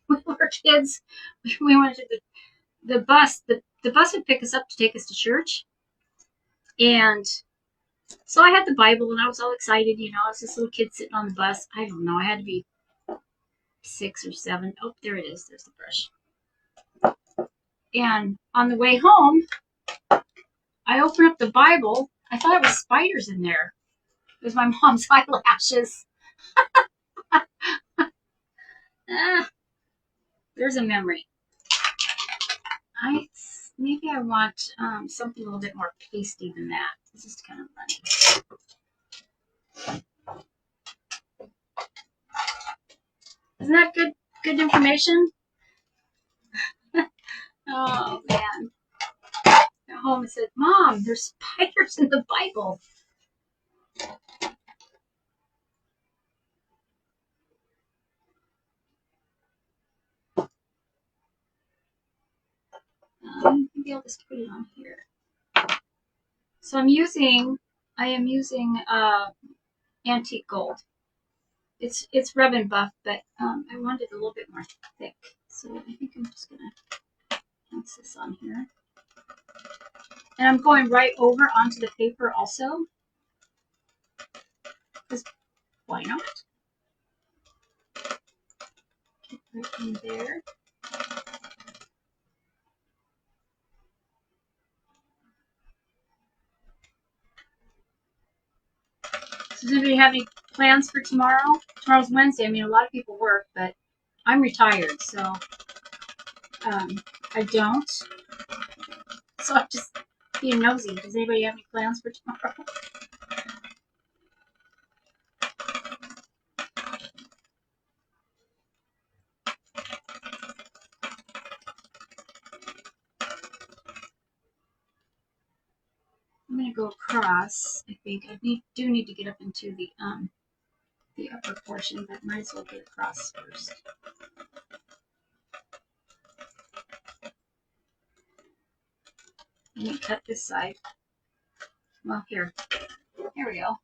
when we were kids, we went to the bus. The bus would pick us up to take us to church, and So I had the Bible and I was all excited, you know. I was this little kid sitting on the bus. I don't know. I had to be 6 or 7. Oh, there it is. There's the brush. And on the way home, I opened up the Bible. I thought it was spiders in there. It was my mom's eyelashes. Ah, there's a memory. Maybe I want something a little bit more pasty than that. This is kind of funny. Isn't that good information? Oh man. Got home and said, Mom, there's spiders in the Bible. Maybe I'll just put it on here. So I am using antique gold. It's rub and buff, but I wanted it a little bit more thick. So I think I'm just gonna place this on here. And I'm going right over onto the paper also. Because why not? Get right in there. So does anybody have any plans for tomorrow? Tomorrow's Wednesday. I mean, a lot of people work, but I'm retired, so I don't. So I'm just being nosy. Does anybody have any plans for tomorrow? I'm gonna go across. I think I do need to get up into the upper portion, but might as well get across first. Let me cut this side. Well, here we go.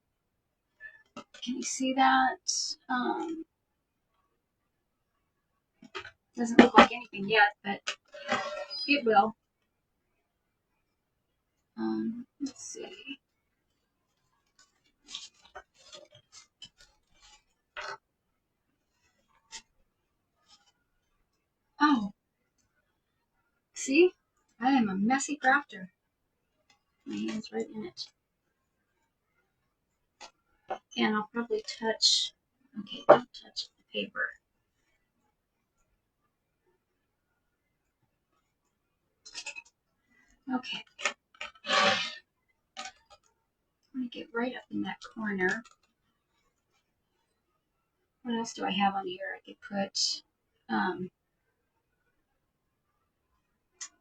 Can you see that? Doesn't look like anything yet, but it will. Let's see. Oh, see? I am a messy crafter. My hand's right in it. And I'll probably touch, okay, don't touch the paper. Okay. I'm going to get right up in that corner. What else do I have on here? I could put,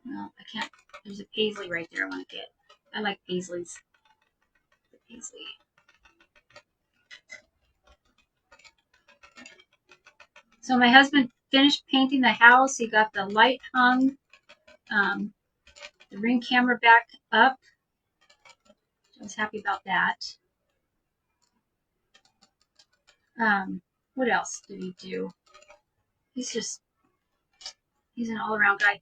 well, I can't, there's a paisley right there I want to get. I like paisleys. The paisley. So my husband finished painting the house. He got the light hung, the Ring camera back up. I was happy about that. What else did he do? He's an all-around guy.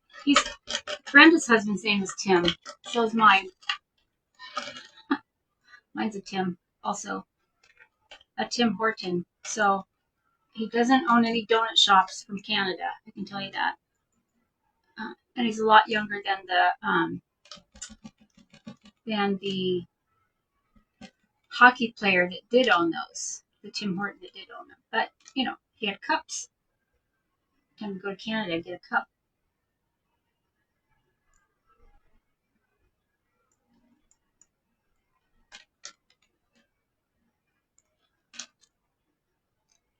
Brenda's husband's name is Tim. So is mine. Mine's a Tim also. A Tim Horton. So he doesn't own any donut shops from Canada. I can tell you that. And he's a lot younger than the hockey player that did own those. The Tim Horton that did own them. But, you know, he had cups. Time to go to Canada and get a cup.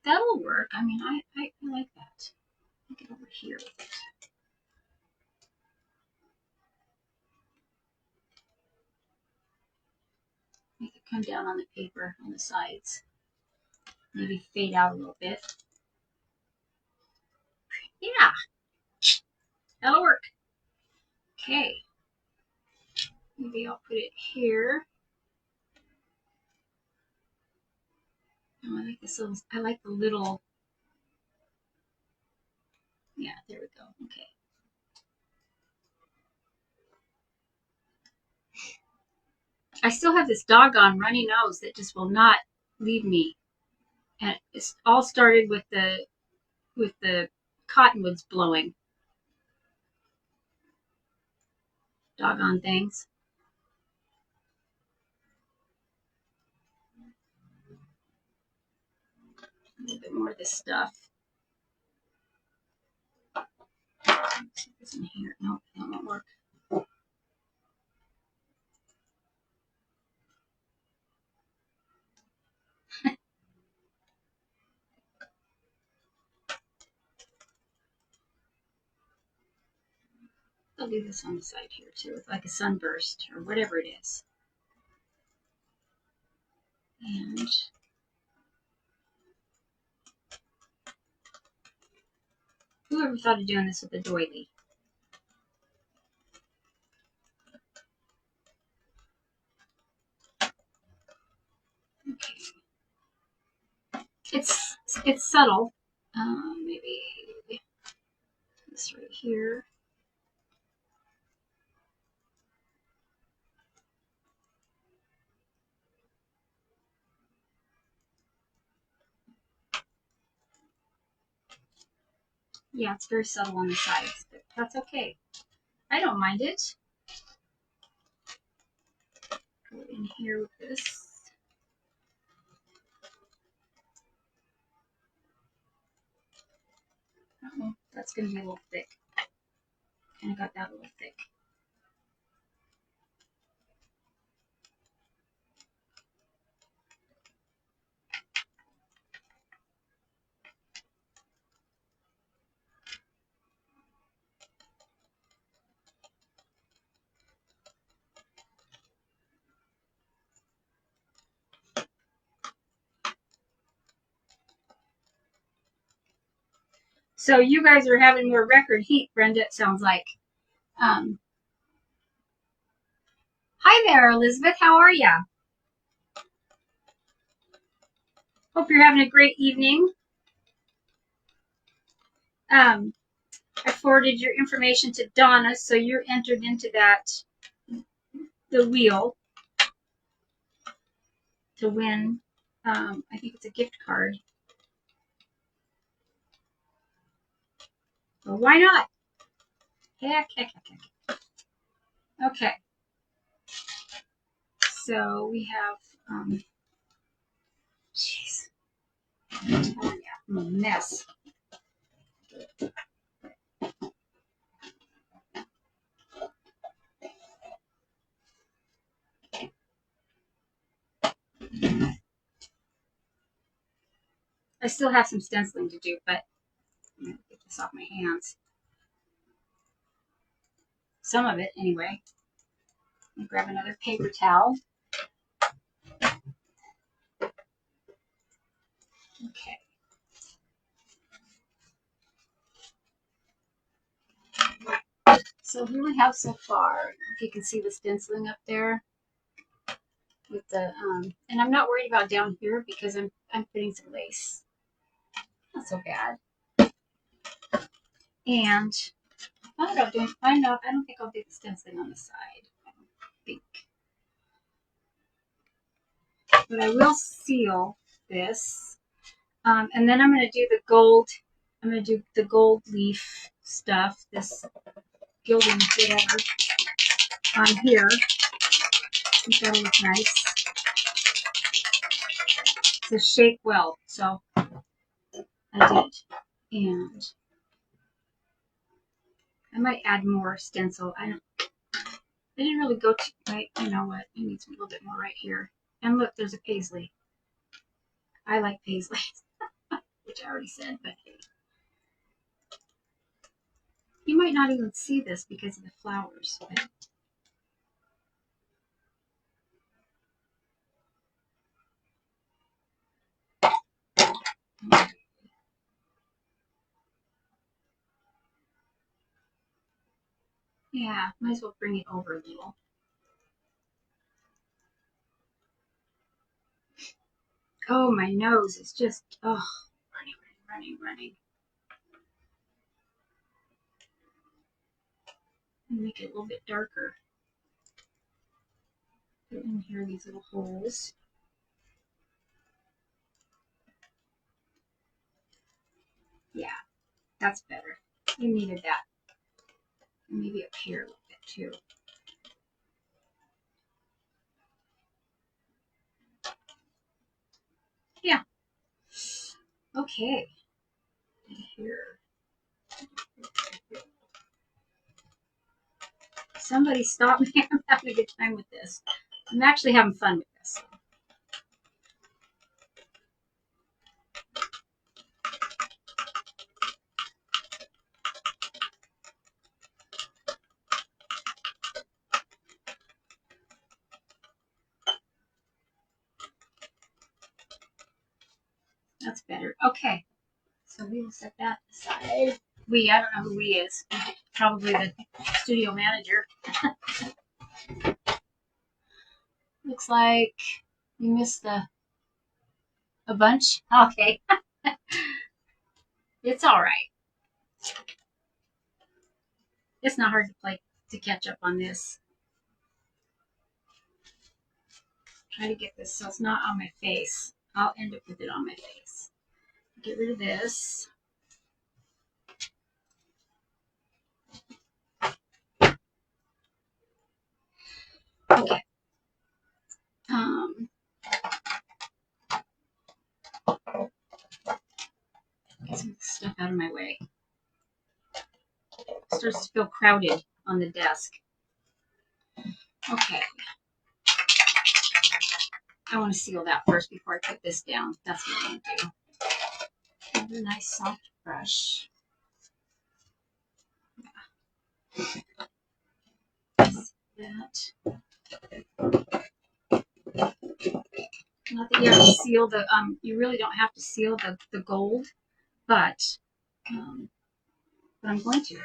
That'll work. I mean, I like that. I'll get over here with it. Make it come down on the paper on the sides. Maybe fade out a little bit. Yeah, that'll work. Okay. Maybe I'll put it here. Oh, I like this little, I like the little, yeah, there we go. Okay. I still have this doggone runny nose that just will not leave me. And it's all started with the cottonwoods blowing. Doggone things. A little bit more of this stuff. See if it's in here. Nope, that won't work. I'll do this on the side here too, with like a sunburst or whatever it is. And whoever thought of doing this with a doily? Okay. It's subtle. Maybe this right here. Yeah, it's very subtle on the sides, but that's okay. I don't mind it. Go in here with this. Uh-oh, that's going to be a little thick. Kind of got that a little thick. So you guys are having more record heat, Brenda, it sounds like. Hi there, Elizabeth. How are ya? Hope you're having a great evening. I forwarded your information to Donna, so you're entered into the wheel to win. I think it's a gift card. Well, why not? Heck. Okay. So we have, jeez. Oh, yeah, I'm a mess. I still have some stenciling to do, but I'm going to get this off my hands. Some of it, anyway. Let me grab another paper towel. Okay. So here we have so far, if you can see the stenciling up there with the, and I'm not worried about down here because I'm putting some lace. Not so bad. And I don't think I'll do the stenciling on the side. I don't think. But I will seal this. And then I'm going to do the gold. I'm going to do the gold leaf stuff, this gilding whatever, on here. I think that'll look nice. It says shake well, so I did. And I might add more stencil. I didn't really go to, you know what, I need some, a little bit more right here. And look, there's a paisley. I like paisley, which I already said, but hey. You might not even see this because of the flowers. But yeah, might as well bring it over a little. Oh, my nose is just, oh, running. Make it a little bit darker. Put in here these little holes. Yeah, that's better. You needed that. Maybe up here a little bit too. Yeah. Okay. Here. Somebody stop me. I'm having a good time with this. I'm actually having fun with this. That's better. Okay. So we will set that aside. I don't know who we is. Probably the studio manager. Looks like you missed a bunch. Okay. It's all right. It's not hard to catch up on this. Try to get this so it's not on my face. I'll end up with it on my face. Get rid of this. Okay. Get some stuff out of my way. It starts to feel crowded on the desk. Okay. I want to seal that first before I put this down. That's what I'm going to do. Have a nice soft brush. That. Not that you have to seal the, you really don't have to seal the gold, but I'm going to.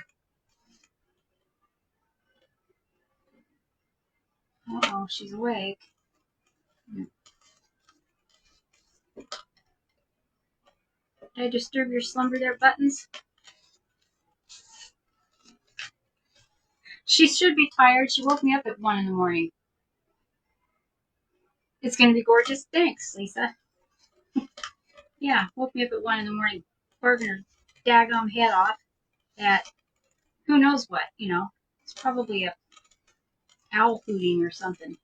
Uh-oh, she's awake. Did I disturb your slumber there, Buttons? She should be tired. She woke me up at 1 in the morning. It's going to be gorgeous. Thanks, Lisa. Yeah, woke me up at 1 in the morning, barking her daggum head off at who knows what, you know. It's probably a owl hooting or something.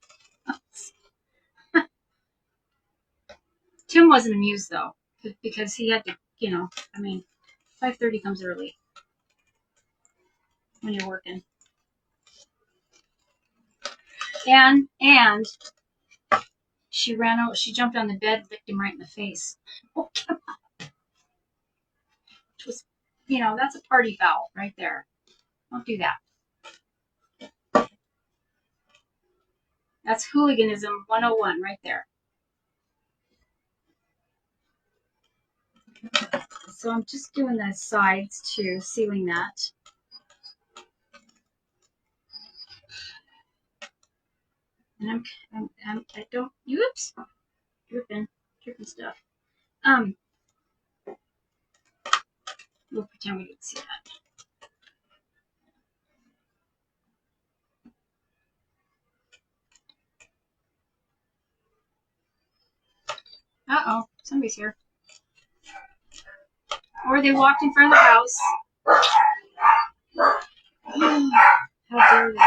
Tim wasn't amused, though, because he had to, you know, 5:30 comes early when you're working. And she ran out, she jumped on the bed and licked him right in the face. Oh, come on. Which was, you know, that's a party foul right there. Don't do that. That's hooliganism 101 right there. So I'm just doing the sides too, sealing that. And I don't, oops, dripping stuff. We'll pretend we didn't see that. Uh-oh, somebody's here. Or they walked in front of the house. How dare they?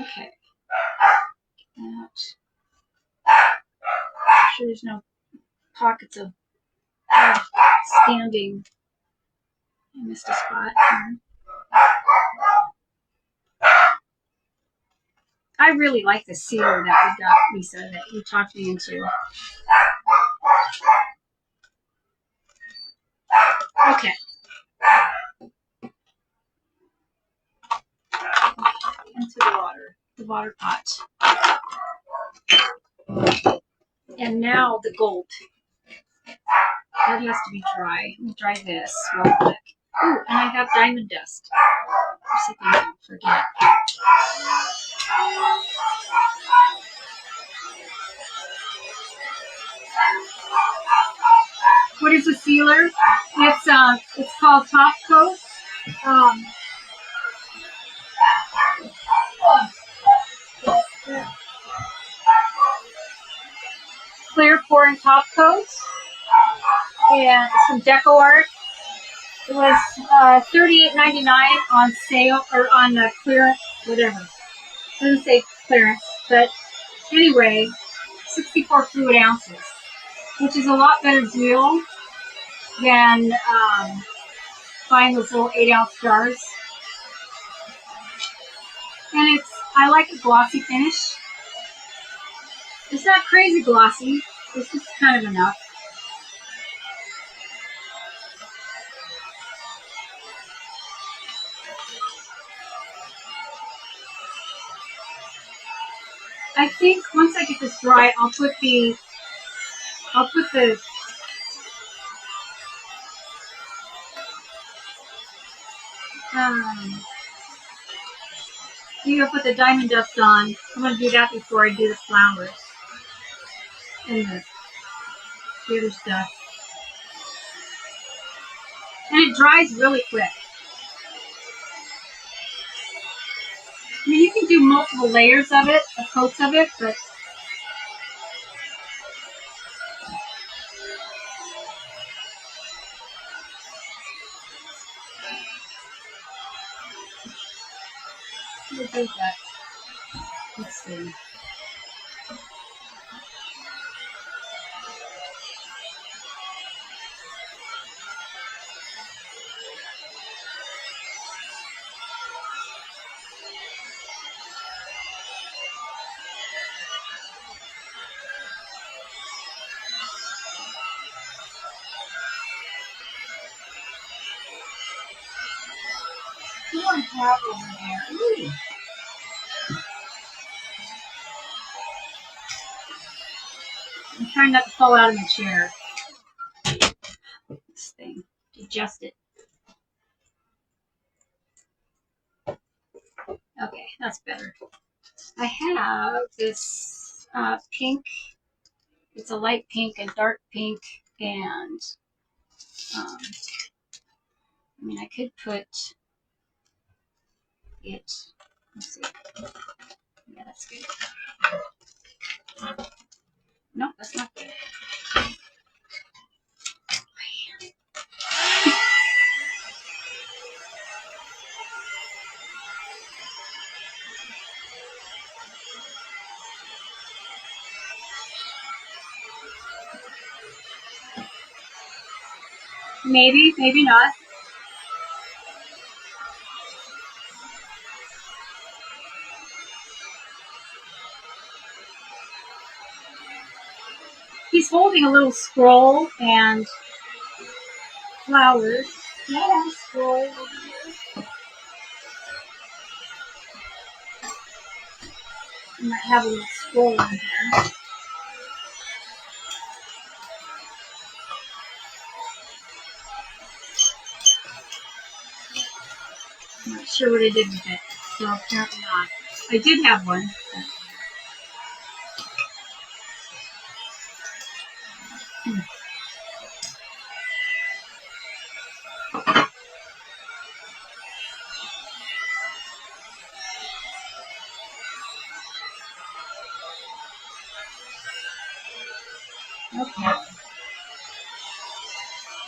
Okay. That. I'm sure there's no pockets of standing. I missed a spot here. I really like the sealer that we got, Lisa, that you talked me into. Okay. Into the water pot. And now the gold. That has to be dry. Let me dry this real quick. Ooh, and I have diamond dust. See if I don't forget. What is a sealer? sealer. It's called Top Coat. Um, Clear pouring top coat and some deco art. It was $38.99 on sale or on clearance, whatever. It doesn't say clearance, but anyway, 64 fluid ounces, which is a lot better deal than buying those little 8-ounce jars. And I like a glossy finish. It's not crazy glossy. It's just kind of enough. I think once I get this dry, I'll put the you gonna put the diamond dust on. I'm gonna do that before I do the flowers and the other stuff. And it dries really quick. I mean, you can do multiple layers of it, coats of it, but we'll do that. Let's see. What do I have over there? Ooh. I'm trying not to fall out of my chair. This thing. Adjust it. Okay, that's better. I have this pink. It's a light pink and dark pink, and I mean, I could put it. Let's see. Yeah, that's good. No, that's not good. Maybe, maybe not. He's holding a little scroll and flowers. Yeah, I have a scroll over here. I might have a little scroll in there. I'm not sure what I did with it, so apparently not. I did have one. Okay.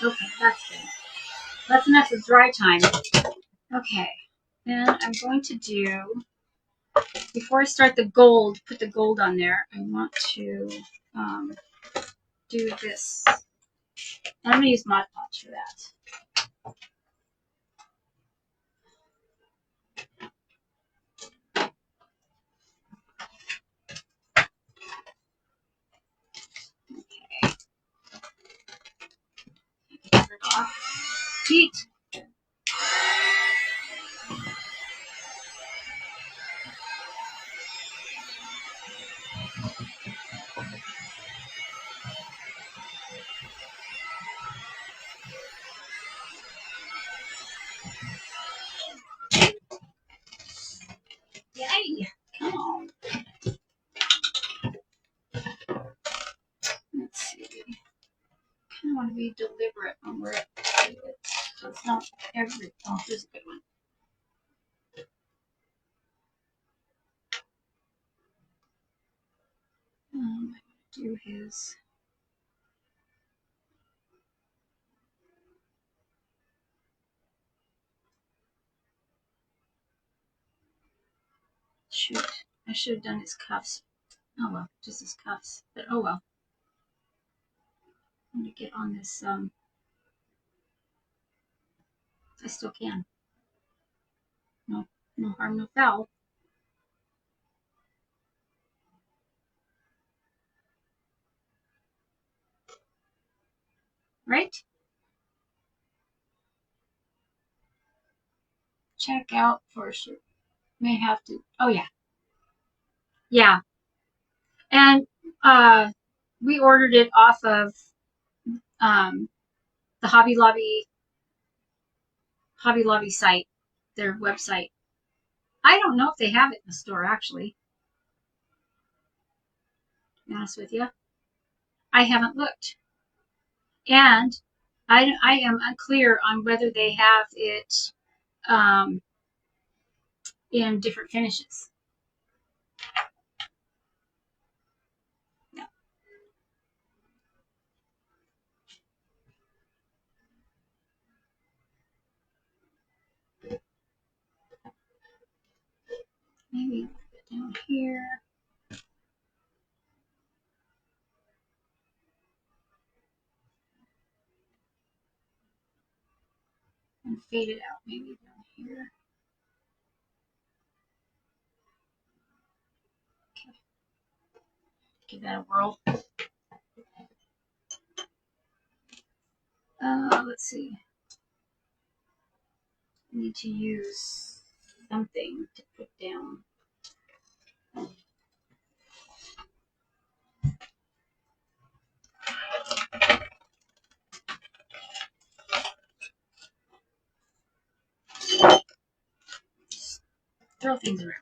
Okay, that's good. That's enough of dry time. Okay. Then I'm going to do, before I start the gold, put the gold on there, I want to do this. I'm going to use Mod Podge for that. Okay. Get it off. Heat. Yay! Come on. Let's see. I kind of want to be deliberate on where it is. So it's not every. Oh, here's a good one. I'm going to do his. Shoot, I should have done his cuffs. Oh well, just his cuffs. But oh well. I'm going to get on this. I still can. No harm, no foul. Right? Check out for sure. May have to. Oh yeah, yeah. And we ordered it off of the Hobby Lobby site, their website. I don't know if they have it in the store actually. To be honest with you, I haven't looked, and I am unclear on whether they have it in different finishes. Yeah. Maybe down here. And fade it out maybe down here. Okay. Give that a whirl. Let's see. I need to use something to put down. Throw things around.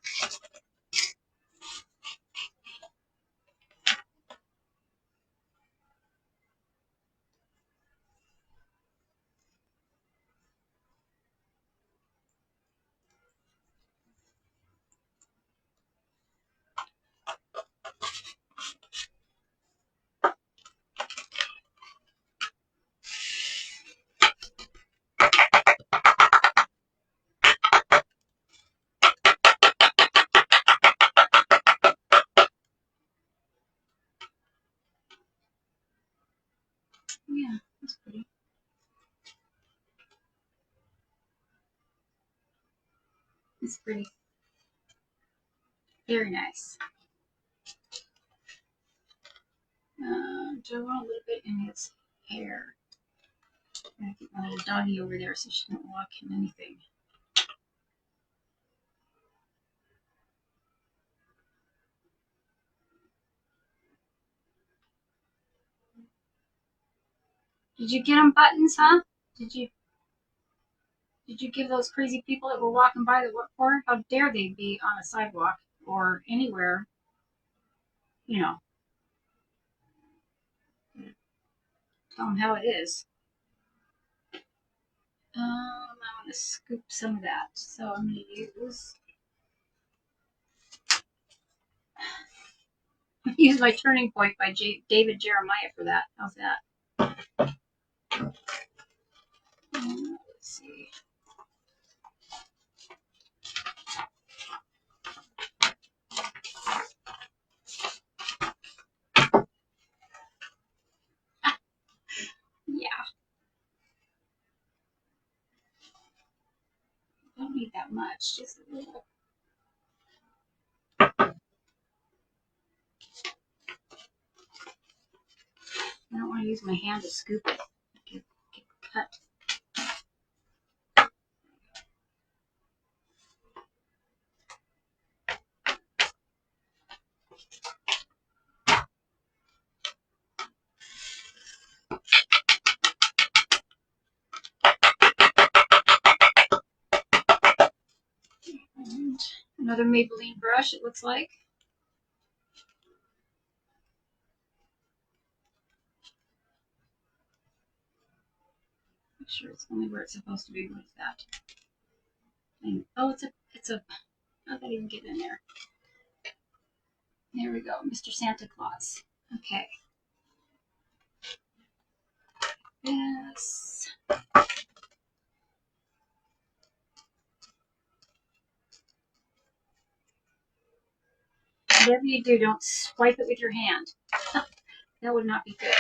Yeah, that's pretty. It's pretty. Very nice. Do I want a little bit in his hair? I'm gonna keep my little doggy over there so she don't walk in anything. Did you get them buttons, huh? Did you give those crazy people that were walking by the what for? How dare they be on a sidewalk or anywhere? You know, tell them how it is. I want to scoop some of that, so I'm going to use my Turning Point by David Jeremiah for that. How's that? Let's see. Yeah. Don't need that much, just a little. I don't want to use my hand to scoop it. Get cut. And another Maybelline brush, it looks like. Make sure it's only where it's supposed to be. What is that? And, oh, it's a. How did I even get in there? There we go, Mr. Santa Claus. Okay. Yes. Whatever you do, don't swipe it with your hand. That would not be good.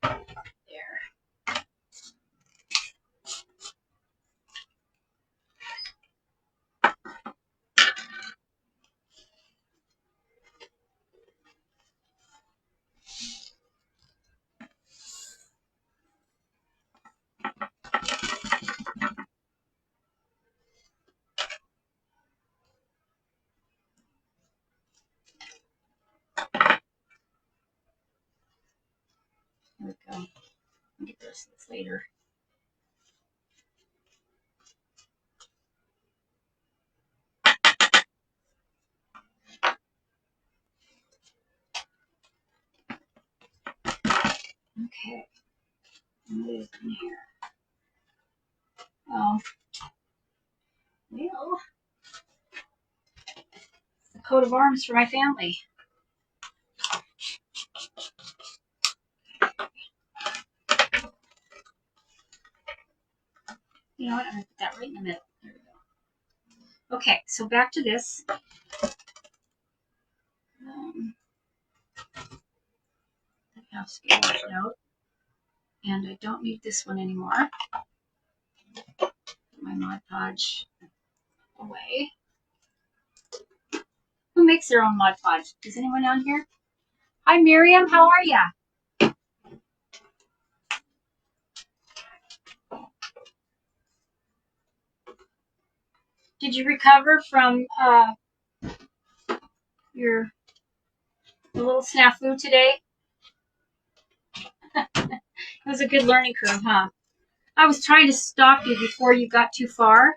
There. There we go. I'll get the rest of this later. Okay. What is in here? Oh. Well. It's the coat of arms for my family. You know what? I'm going to put that right in the middle. There we go. Okay, so back to this. I have to get it out. And I don't need this one anymore. Put my Mod Podge away. Who makes their own Mod Podge? Is anyone on here? Hi, Miriam. How are ya? Did you recover from your little snafu today? It was a good learning curve, huh? I was trying to stop you before you got too far,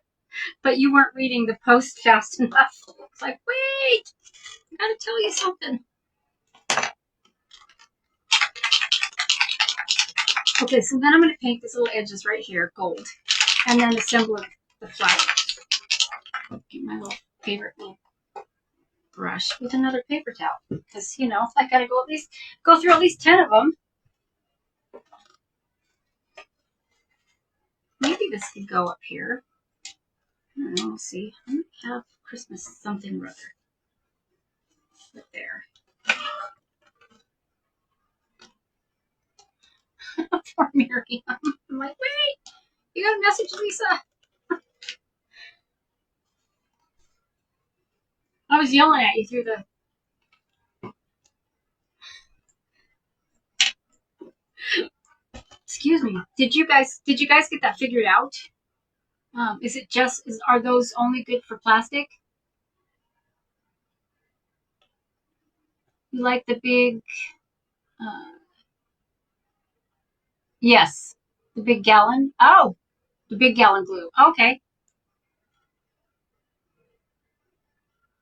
but you weren't reading the post fast enough. It's like, wait, I gotta tell you something. Okay, so then I'm going to paint these little edges right here, gold. And then the symbol of the flag. Get my little favorite little brush with another paper towel. Because, you know, I got to go through at least 10 of them. Maybe this could go up here. I don't know, we'll see. I might have Christmas something or other. Right there. Poor Miriam. I'm like, wait, you got a message, Lisa? I was yelling at you through the... Excuse me. Did you guys get that figured out? Is it just, are those only good for plastic? You like the big, yes, the big gallon. Oh, the big gallon glue. Okay.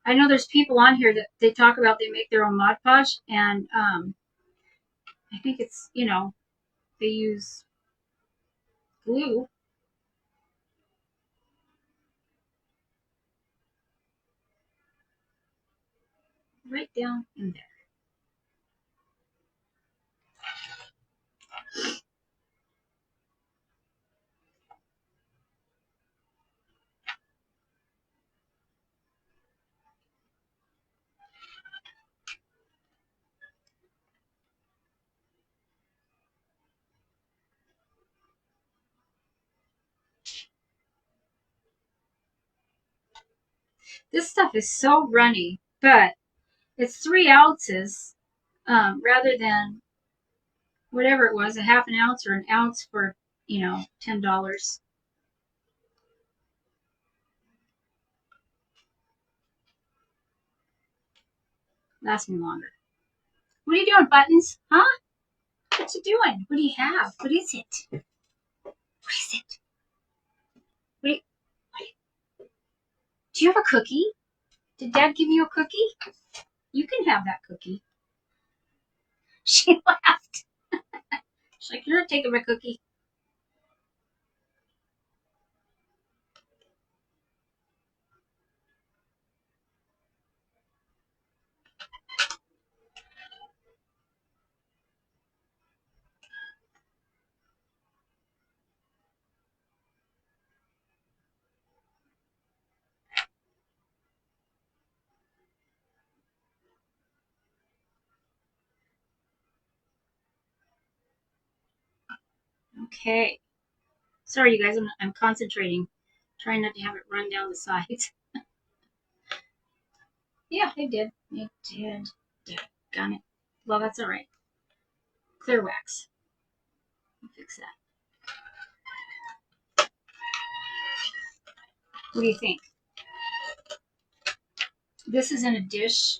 I know there's people on here that they talk about they make their own Mod Podge, and I think it's, you know, they use glue. Right down in there. This stuff is so runny, but it's 3 ounces rather than whatever it was, a half an ounce or an ounce for, you know, $10. Lasts me longer. What are you doing, Buttons? Huh? What you doing? What do you have? What is it? What is it? What do you have a cookie? Did Dad give you a cookie? You can have that cookie. She laughed. She's like, you're not taking my cookie. Okay. Sorry, you guys. I'm concentrating, trying not to have it run down the sides. Yeah, it did. It did. Got it. Well, that's all right. Clear wax. I'll fix that. What do you think? This is in a dish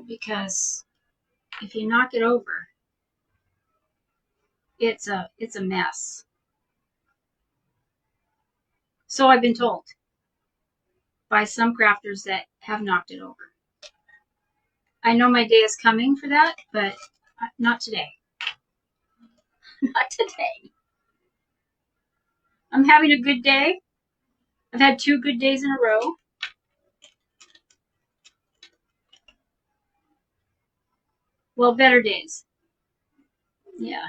because if you knock it over, it's a mess. So I've been told by some crafters that have knocked it over. I know my day is coming for that, but not today. Not today. I'm having a good day. I've had 2 good days in a row. Well, better days. Yeah.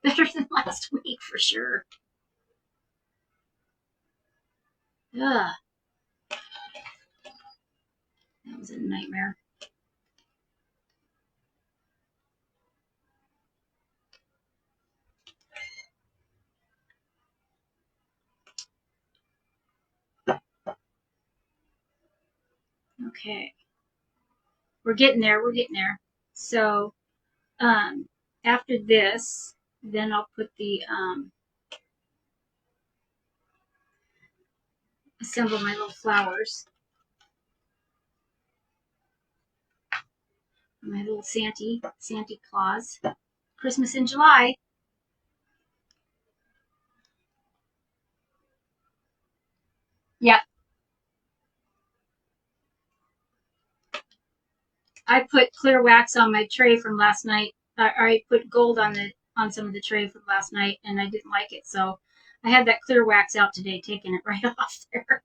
Better than last week for sure. Ugh. That was a nightmare. Okay. We're getting there. We're getting there. So, after this, then I'll put the, assemble my little flowers. My little Santa Claus. Christmas in July. Yeah. I put clear wax on my tray from last night. I put gold on some of the tray from last night, and I didn't like it, so I had that clear wax out today, taking it right off there.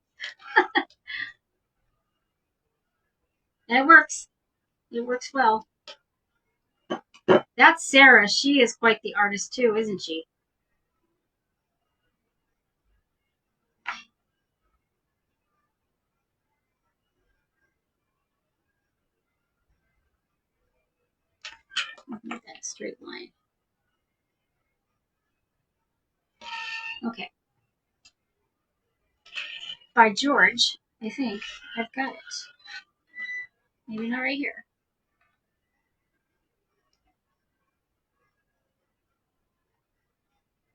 And it works. It works well. That's Sarah. She is quite the artist too, isn't she? Make that a straight line. Okay. By George, I think I've got it. Maybe not right here.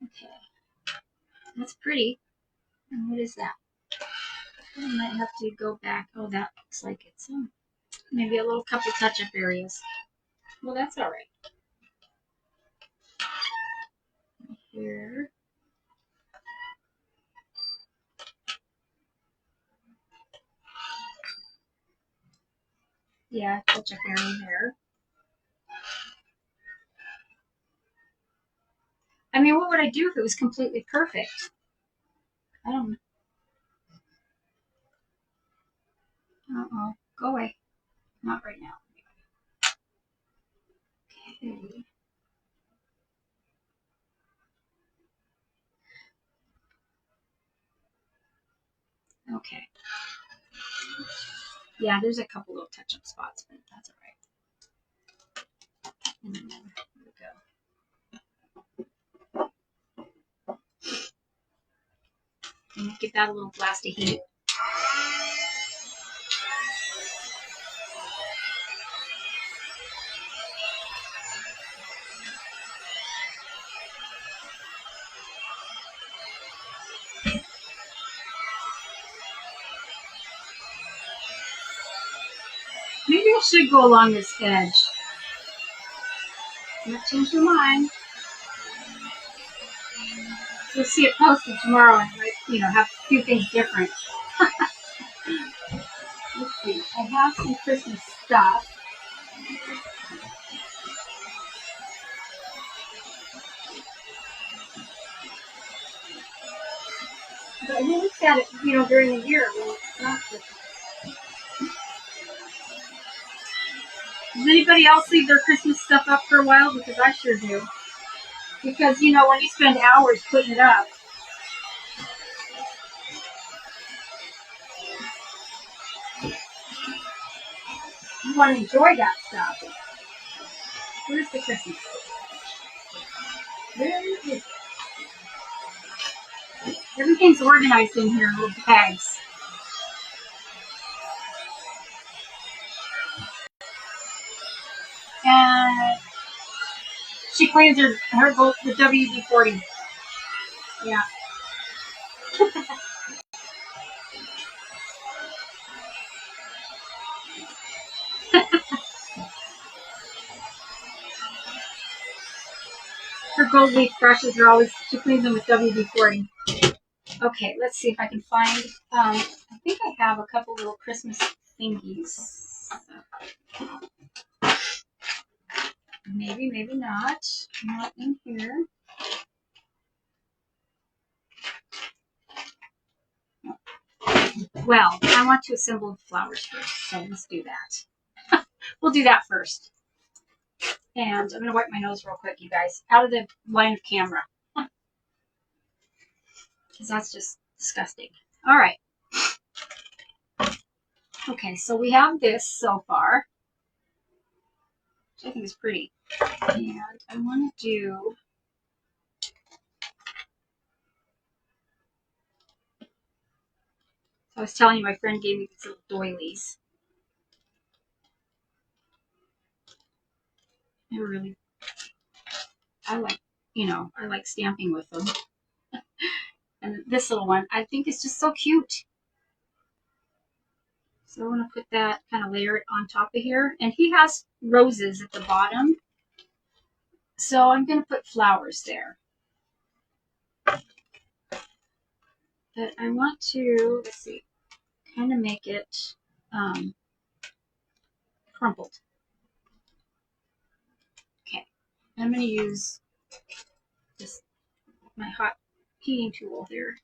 Okay. That's pretty. And what is that? I might have to go back. Oh, that looks like it's maybe a little couple touch-up areas. Well, that's all right. Here. Yeah, touch-up area there. I mean, what would I do if it was completely perfect? I don't know. Uh-oh. Go away. Not right now. Okay. Okay. Yeah, there's a couple little touch-up spots, but that's all right. And then there we go. And give that a little blast of heat. Maybe I should go along this edge. I might change my mind. You'll see it posted tomorrow and might, have a few things different. Let's see. I have some Christmas stuff. But we looked at it, during the year when it's not Christmas. Does anybody else leave their Christmas stuff up for a while? Because I sure do. Because, when you spend hours putting it up, you want to enjoy that stuff. Where's the Christmas? Where is it? Everything's organized in here in little bags. And she cleans the WD-40. Yeah. Her gold leaf brushes are always, she cleans them with WD-40. Okay, let's see if I can find, I think I have a couple little Christmas thingies. Maybe, maybe not. Not in here. Well, I want to assemble the flowers first, so let's do that. We'll do that first. And I'm going to wipe my nose real quick, you guys, out of the line of camera. Because that's just disgusting. All right. Okay, so we have this so far, which I think is pretty. And I want to do... I was telling you, my friend gave me these little doilies. They were really, I like, I like stamping with them. And this little one, I think is just so cute. So I want to put that, kind of layer it on top of here. And he has roses at the bottom. So I'm going to put flowers there. But I want to, let's see, kind of make it crumpled. Okay, I'm going to use just my hot heating tool here.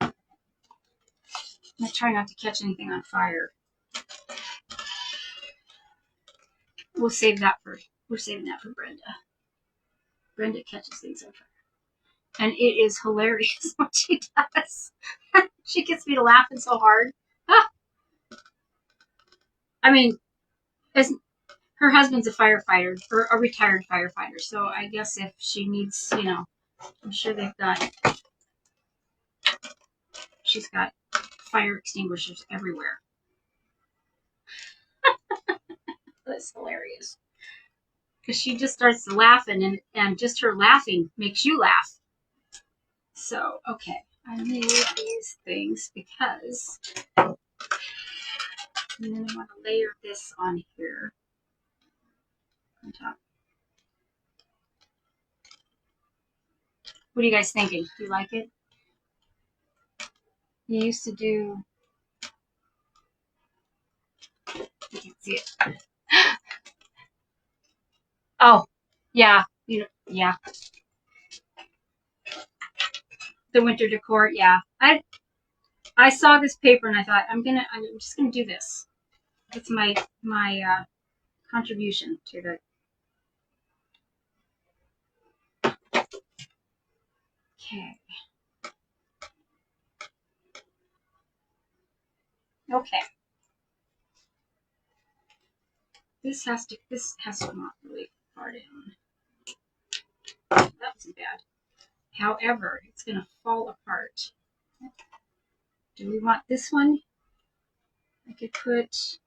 I'm going to try not to catch anything on fire. We'll save that for, we're saving that for Brenda. Brenda catches things on fire. And it is hilarious what she does. She gets me to laughing so hard. Ah. I mean, her husband's a firefighter, or a retired firefighter, so I guess if she needs, I'm sure she's got fire extinguishers everywhere. That's hilarious. Because she just starts laughing, and just her laughing makes you laugh. So, okay, I made these things because, and then I want to layer this on here, on top. What are you guys thinking? Do you like it? You used to do, you can see it. Oh, yeah, yeah. The winter decor, yeah. I saw this paper and I thought I'm just gonna do this. It's my contribution to the. Okay. Okay. This has to come out really far down. That wasn't bad. However, it's gonna fall apart. Do we want this one? I could put.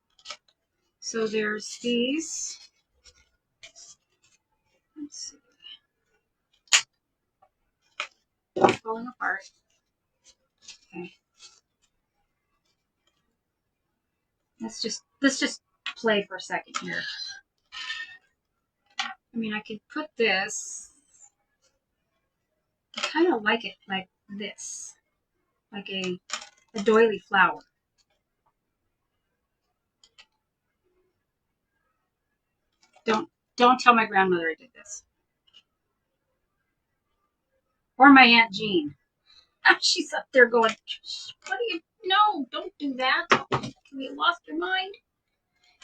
So there's these. Let's see. Falling apart. Okay. Let's just play for a second here. I mean, I could put this. I kind of like it like this, like a doily flower. Don't tell my grandmother I did this, or my Aunt Jean. She's up there going, "What do you? No, don't do that. Have you lost your mind?"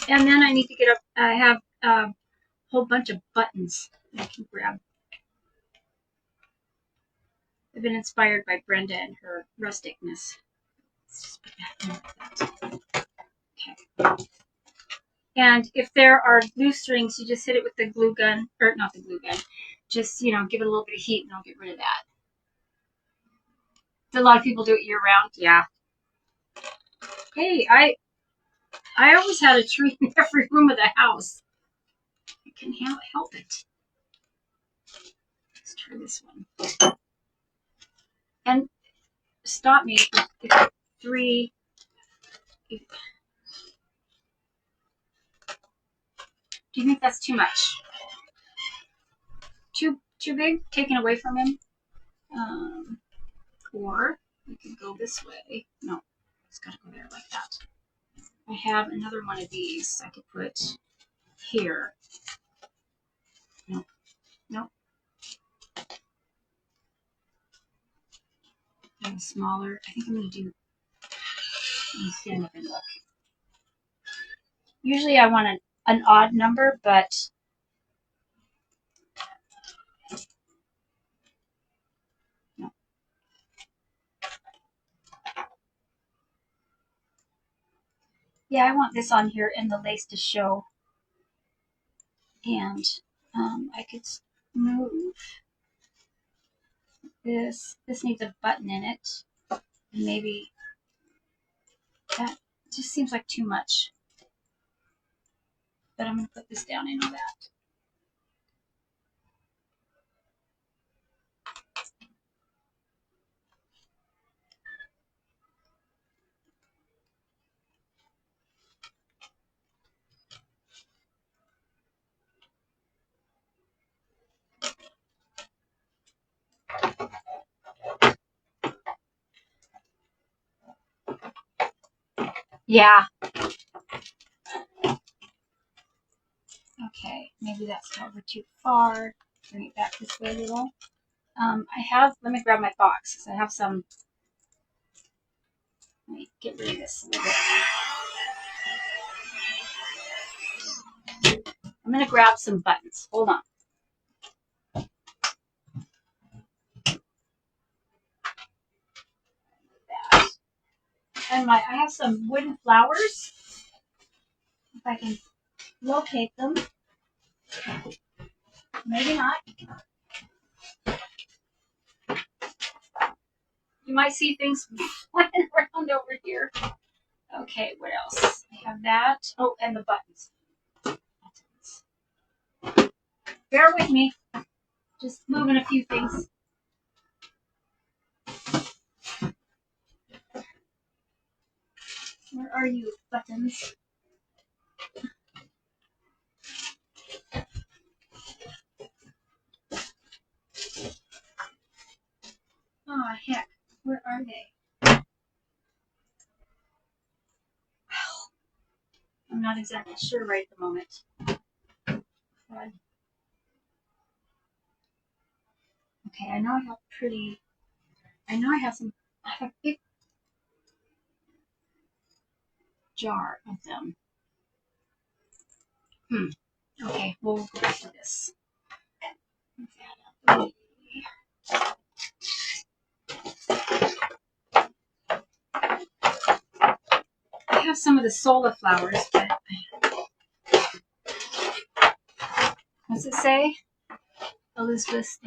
And then I need to get up. I have a whole bunch of buttons I can grab. I've been inspired by Brenda and her rusticness. Let's just put that in like that. Okay. And if there are glue strings, you just hit it with the glue gun, or not the glue gun, just, you know, give it a little bit of heat and it'll get rid of that. A lot of people do it year round. Yeah. Hey, I always had a tree in every room of the house. I can help it. Let's try this one. And stop me if 3. Do you think that's too much? Too big? Taken away from him? Or we could go this way. No, it's got to go there like that. I have another one of these I could put here. Nope. Nope. And smaller. I think I'm going to do. Let me stand up and look. Usually I want an odd number, but no. Yeah, I want this on here and the lace to show. And I could move this. This needs a button in it. And maybe that just seems like too much. But I'm going to put this down. I know that. Yeah. Okay, maybe that's over too far. Bring it back this way a little. Let me grab my box because I have some. Let me get rid of this a little bit. I'm going to grab some buttons. Hold on. And I have some wooden flowers. If I can locate them. Maybe not. You might see things flying around over here. Okay, what else? I have that. Oh, and the buttons. Bear with me. Just moving a few things. Where are you, buttons? Oh, heck. Where are they? I'm not exactly sure right at the moment. God. Okay, I know I have I have a big jar of them. Okay, we'll go back to this. I have some of the Sola flowers, but what's it say? Elizabeth.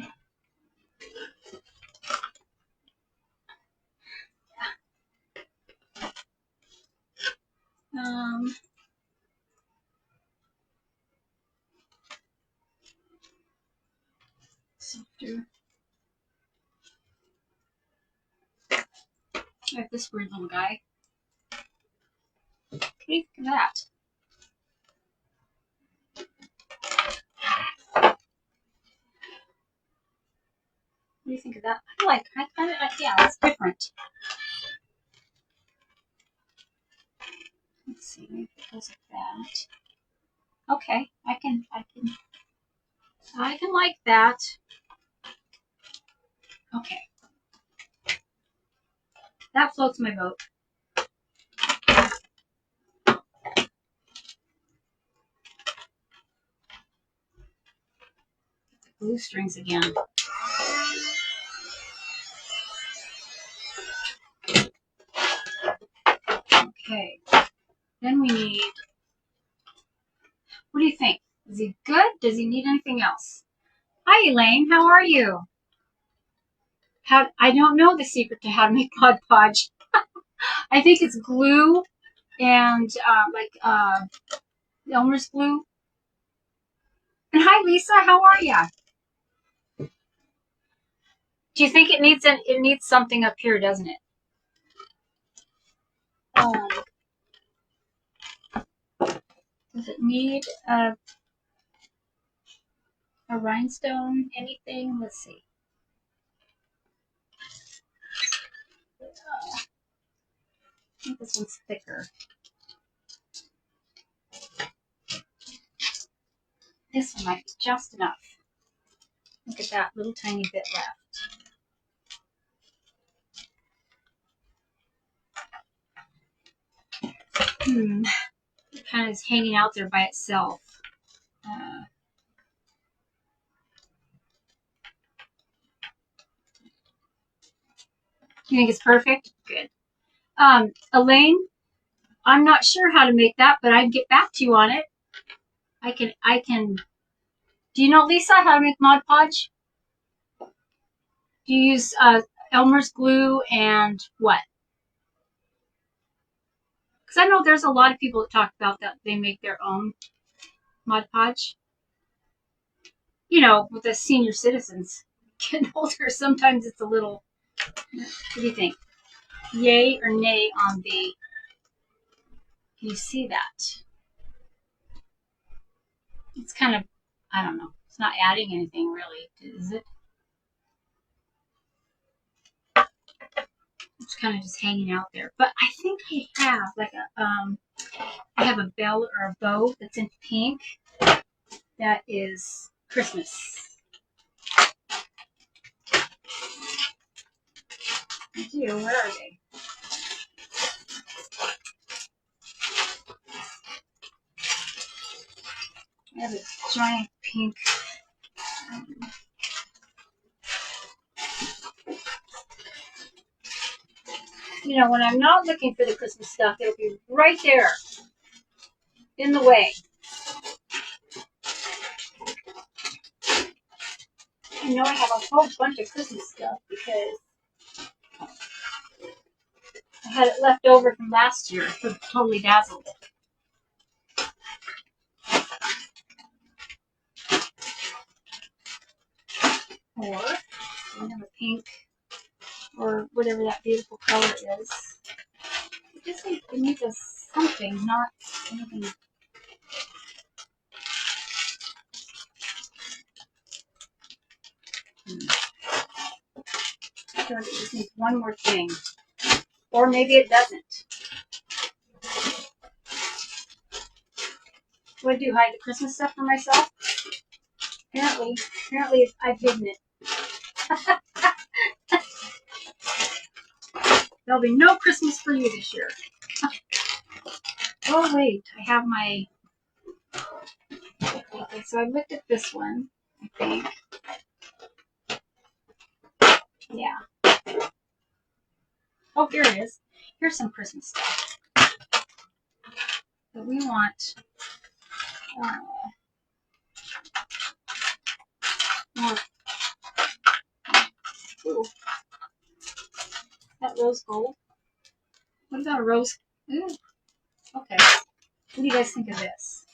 Softer. I have this weird little guy. What do you think of that? What do you think of that? I kind of like, yeah, it's different. Let's see, maybe it goes like that. Okay, I can like that. Okay. That floats my boat. Glue strings again. Okay. Then we need Is he good? Does he need anything else? Hi, Elaine. How are you? I don't know the secret to how to make Mod Podge. I think it's glue and Elmer's glue. And hi, Lisa. How are ya? Do you think it needs something up here, doesn't it? Does it need a rhinestone? Anything? Let's see. I think this one's thicker. This one might be just enough. Look at that little tiny bit left. It kind of is hanging out there by itself. You think it's perfect? Good. Elaine, I'm not sure how to make that, but I can get back to you on it. I can. Do you know, Lisa, how to make Mod Podge? Do you use Elmer's glue and what? Because I know there's a lot of people that talk about that they make their own Mod Podge. You know, with the senior citizens getting older, sometimes it's a little. What do you think? Yay or nay on the? Can you see that? It's kind of, I don't know. It's not adding anything really, is it? It's kind of just hanging out there. But I think I have like I have a bell or a bow that's in pink. That is Christmas. I do. Where are they? I have a giant pink. You know, when I'm not looking for the Christmas stuff, it'll be right there in the way. I know I have a whole bunch of Christmas stuff because I had it left over from last year for Totally Dazzled. Or I have a pink or whatever that beautiful color is. I just think it needs a something, not anything. I feel like it just needs one more thing. Or maybe it doesn't. What do? Hide the Christmas stuff for myself? Apparently I've hidden it. There'll be no Christmas for you this year. Oh wait, I have my. Okay, so I looked at this one, I think. Yeah. Oh, here it is. Here's some Christmas stuff. So we want. Ooh, that rose gold. What about a rose? Ooh, okay. What do you guys think of this?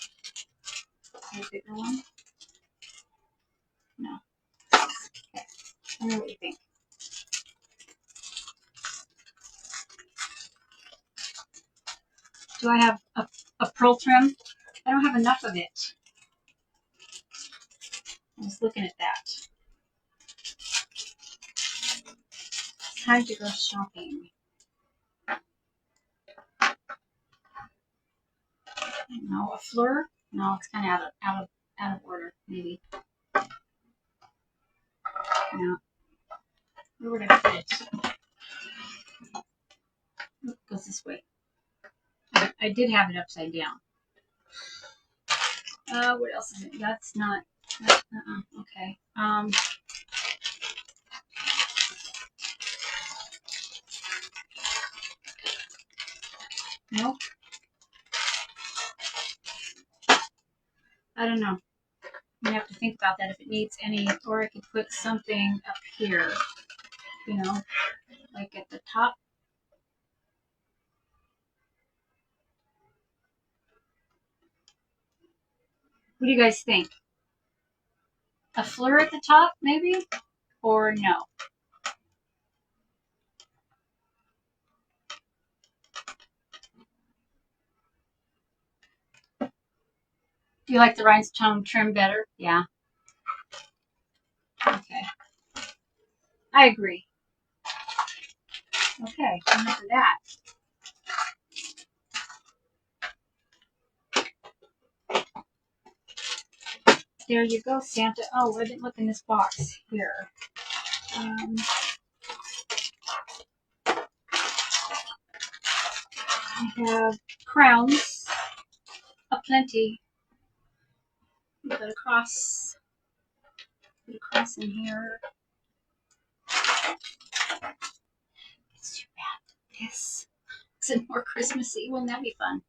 A bigger one? No. Okay. Tell me what you think. Do I have a pearl trim? I don't have enough of it. I was looking at that. It's time to go shopping. No, a fleur? No, it's kind of out of order, maybe. No. Where would I put it? It goes this way. I did have it upside down. What else is it? That's not. Okay. Nope. I don't know. You have to think about that if it needs any, or I could put something up here, you know, like at the top. What do you guys think? A fleur at the top, maybe? Or no? Do you like the rhinestone trim better? Yeah. Okay. I agree. Okay, enough of that. There you go, Santa. Oh, I didn't look in this box here. I have crowns aplenty. Put a cross in here. It's too bad this isn't more Christmassy. Wouldn't that be fun?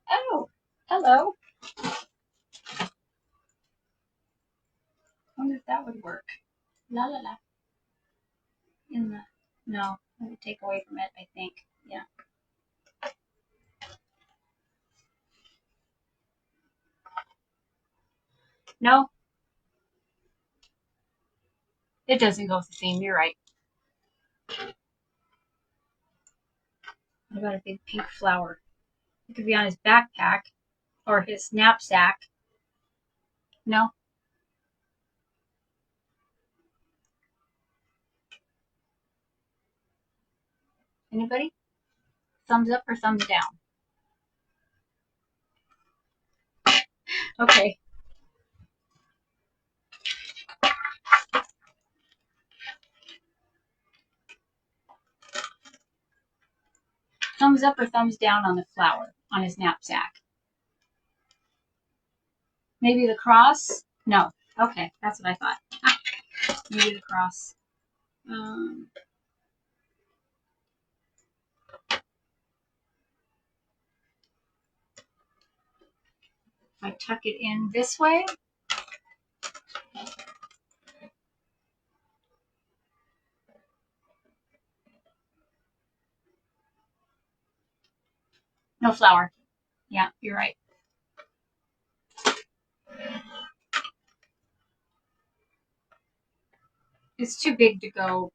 Oh, hello. I wonder if that would work. La la la. No, it would take away from it, I think. Yeah. No, it doesn't go with the theme. You're right. What about a big pink flower? It could be on his backpack or his knapsack. No? Anybody? Thumbs up or thumbs down? Okay. Thumbs up or thumbs down on the flower on his knapsack? Maybe the cross? No. Okay, that's what I thought. Maybe the cross. If I tuck it in this way. No flower. Yeah, you're right. It's too big to go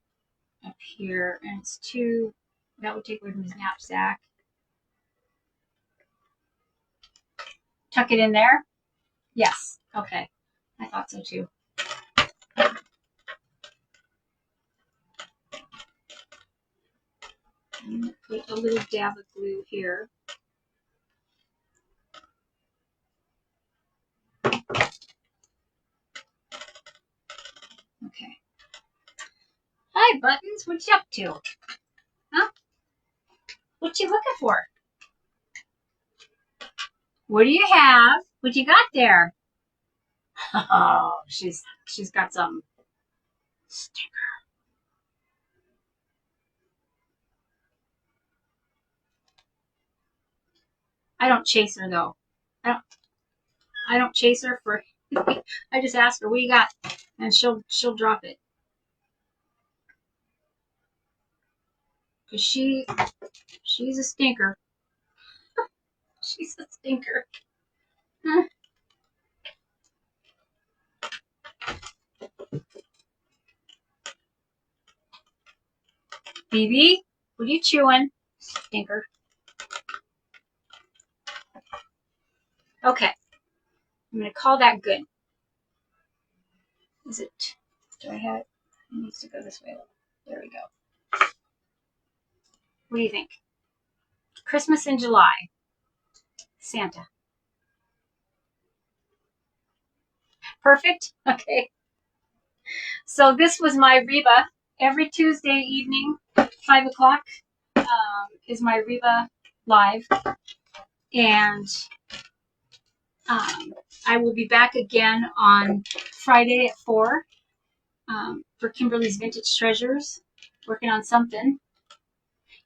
up here, and it's too, that would take away from his knapsack. Tuck it in there? Yes. Okay. I thought so too. I'm going to put a little dab of glue here. Okay. Hi, Buttons. What you up to? Huh? What you looking for? What do you have? What you got there? Oh, she's got some sticker. I don't chase her though. I don't chase her for. I just ask her, "What you got?" and she'll drop it. Cause she's a stinker. She's a stinker. Huh? Phoebe, what are you chewing? Stinker. Okay. I'm going to call that good. Is it? Do I have it? It needs to go this way. There we go. What do you think? Christmas in July. Santa. Perfect? Okay. So this was my Reba. Every Tuesday evening, 5 o'clock, is my Reba live. And I will be back again on Friday at 4. for Kimberly's Vintage Treasures. Working on something.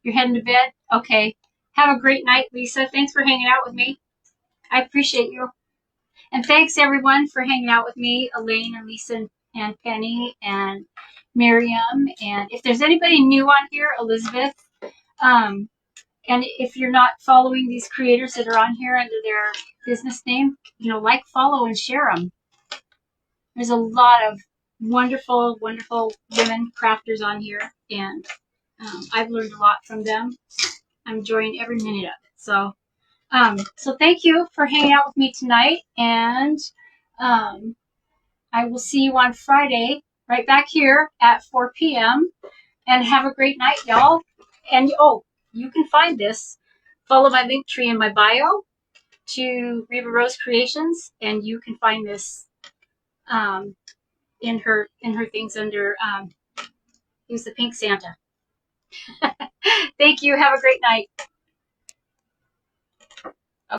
You're heading to bed? Okay. Have a great night, Lisa. Thanks for hanging out with me. I appreciate you. And thanks, everyone, for hanging out with me, Elaine and Lisa and Penny and Miriam. And if there's anybody new on here, Elizabeth, and if you're not following these creators that are on here under their business name, like, follow, and share them. There's a lot of wonderful, wonderful women crafters on here, and I've learned a lot from them. I'm enjoying every minute of it. So thank you for hanging out with me tonight, and I will see you on Friday right back here at 4 p.m. And have a great night, y'all. And you can find this. Follow my link tree in my bio to Reva Rose Creations, and you can find this in her things under use the Pink Santa. Thank you. Have a great night.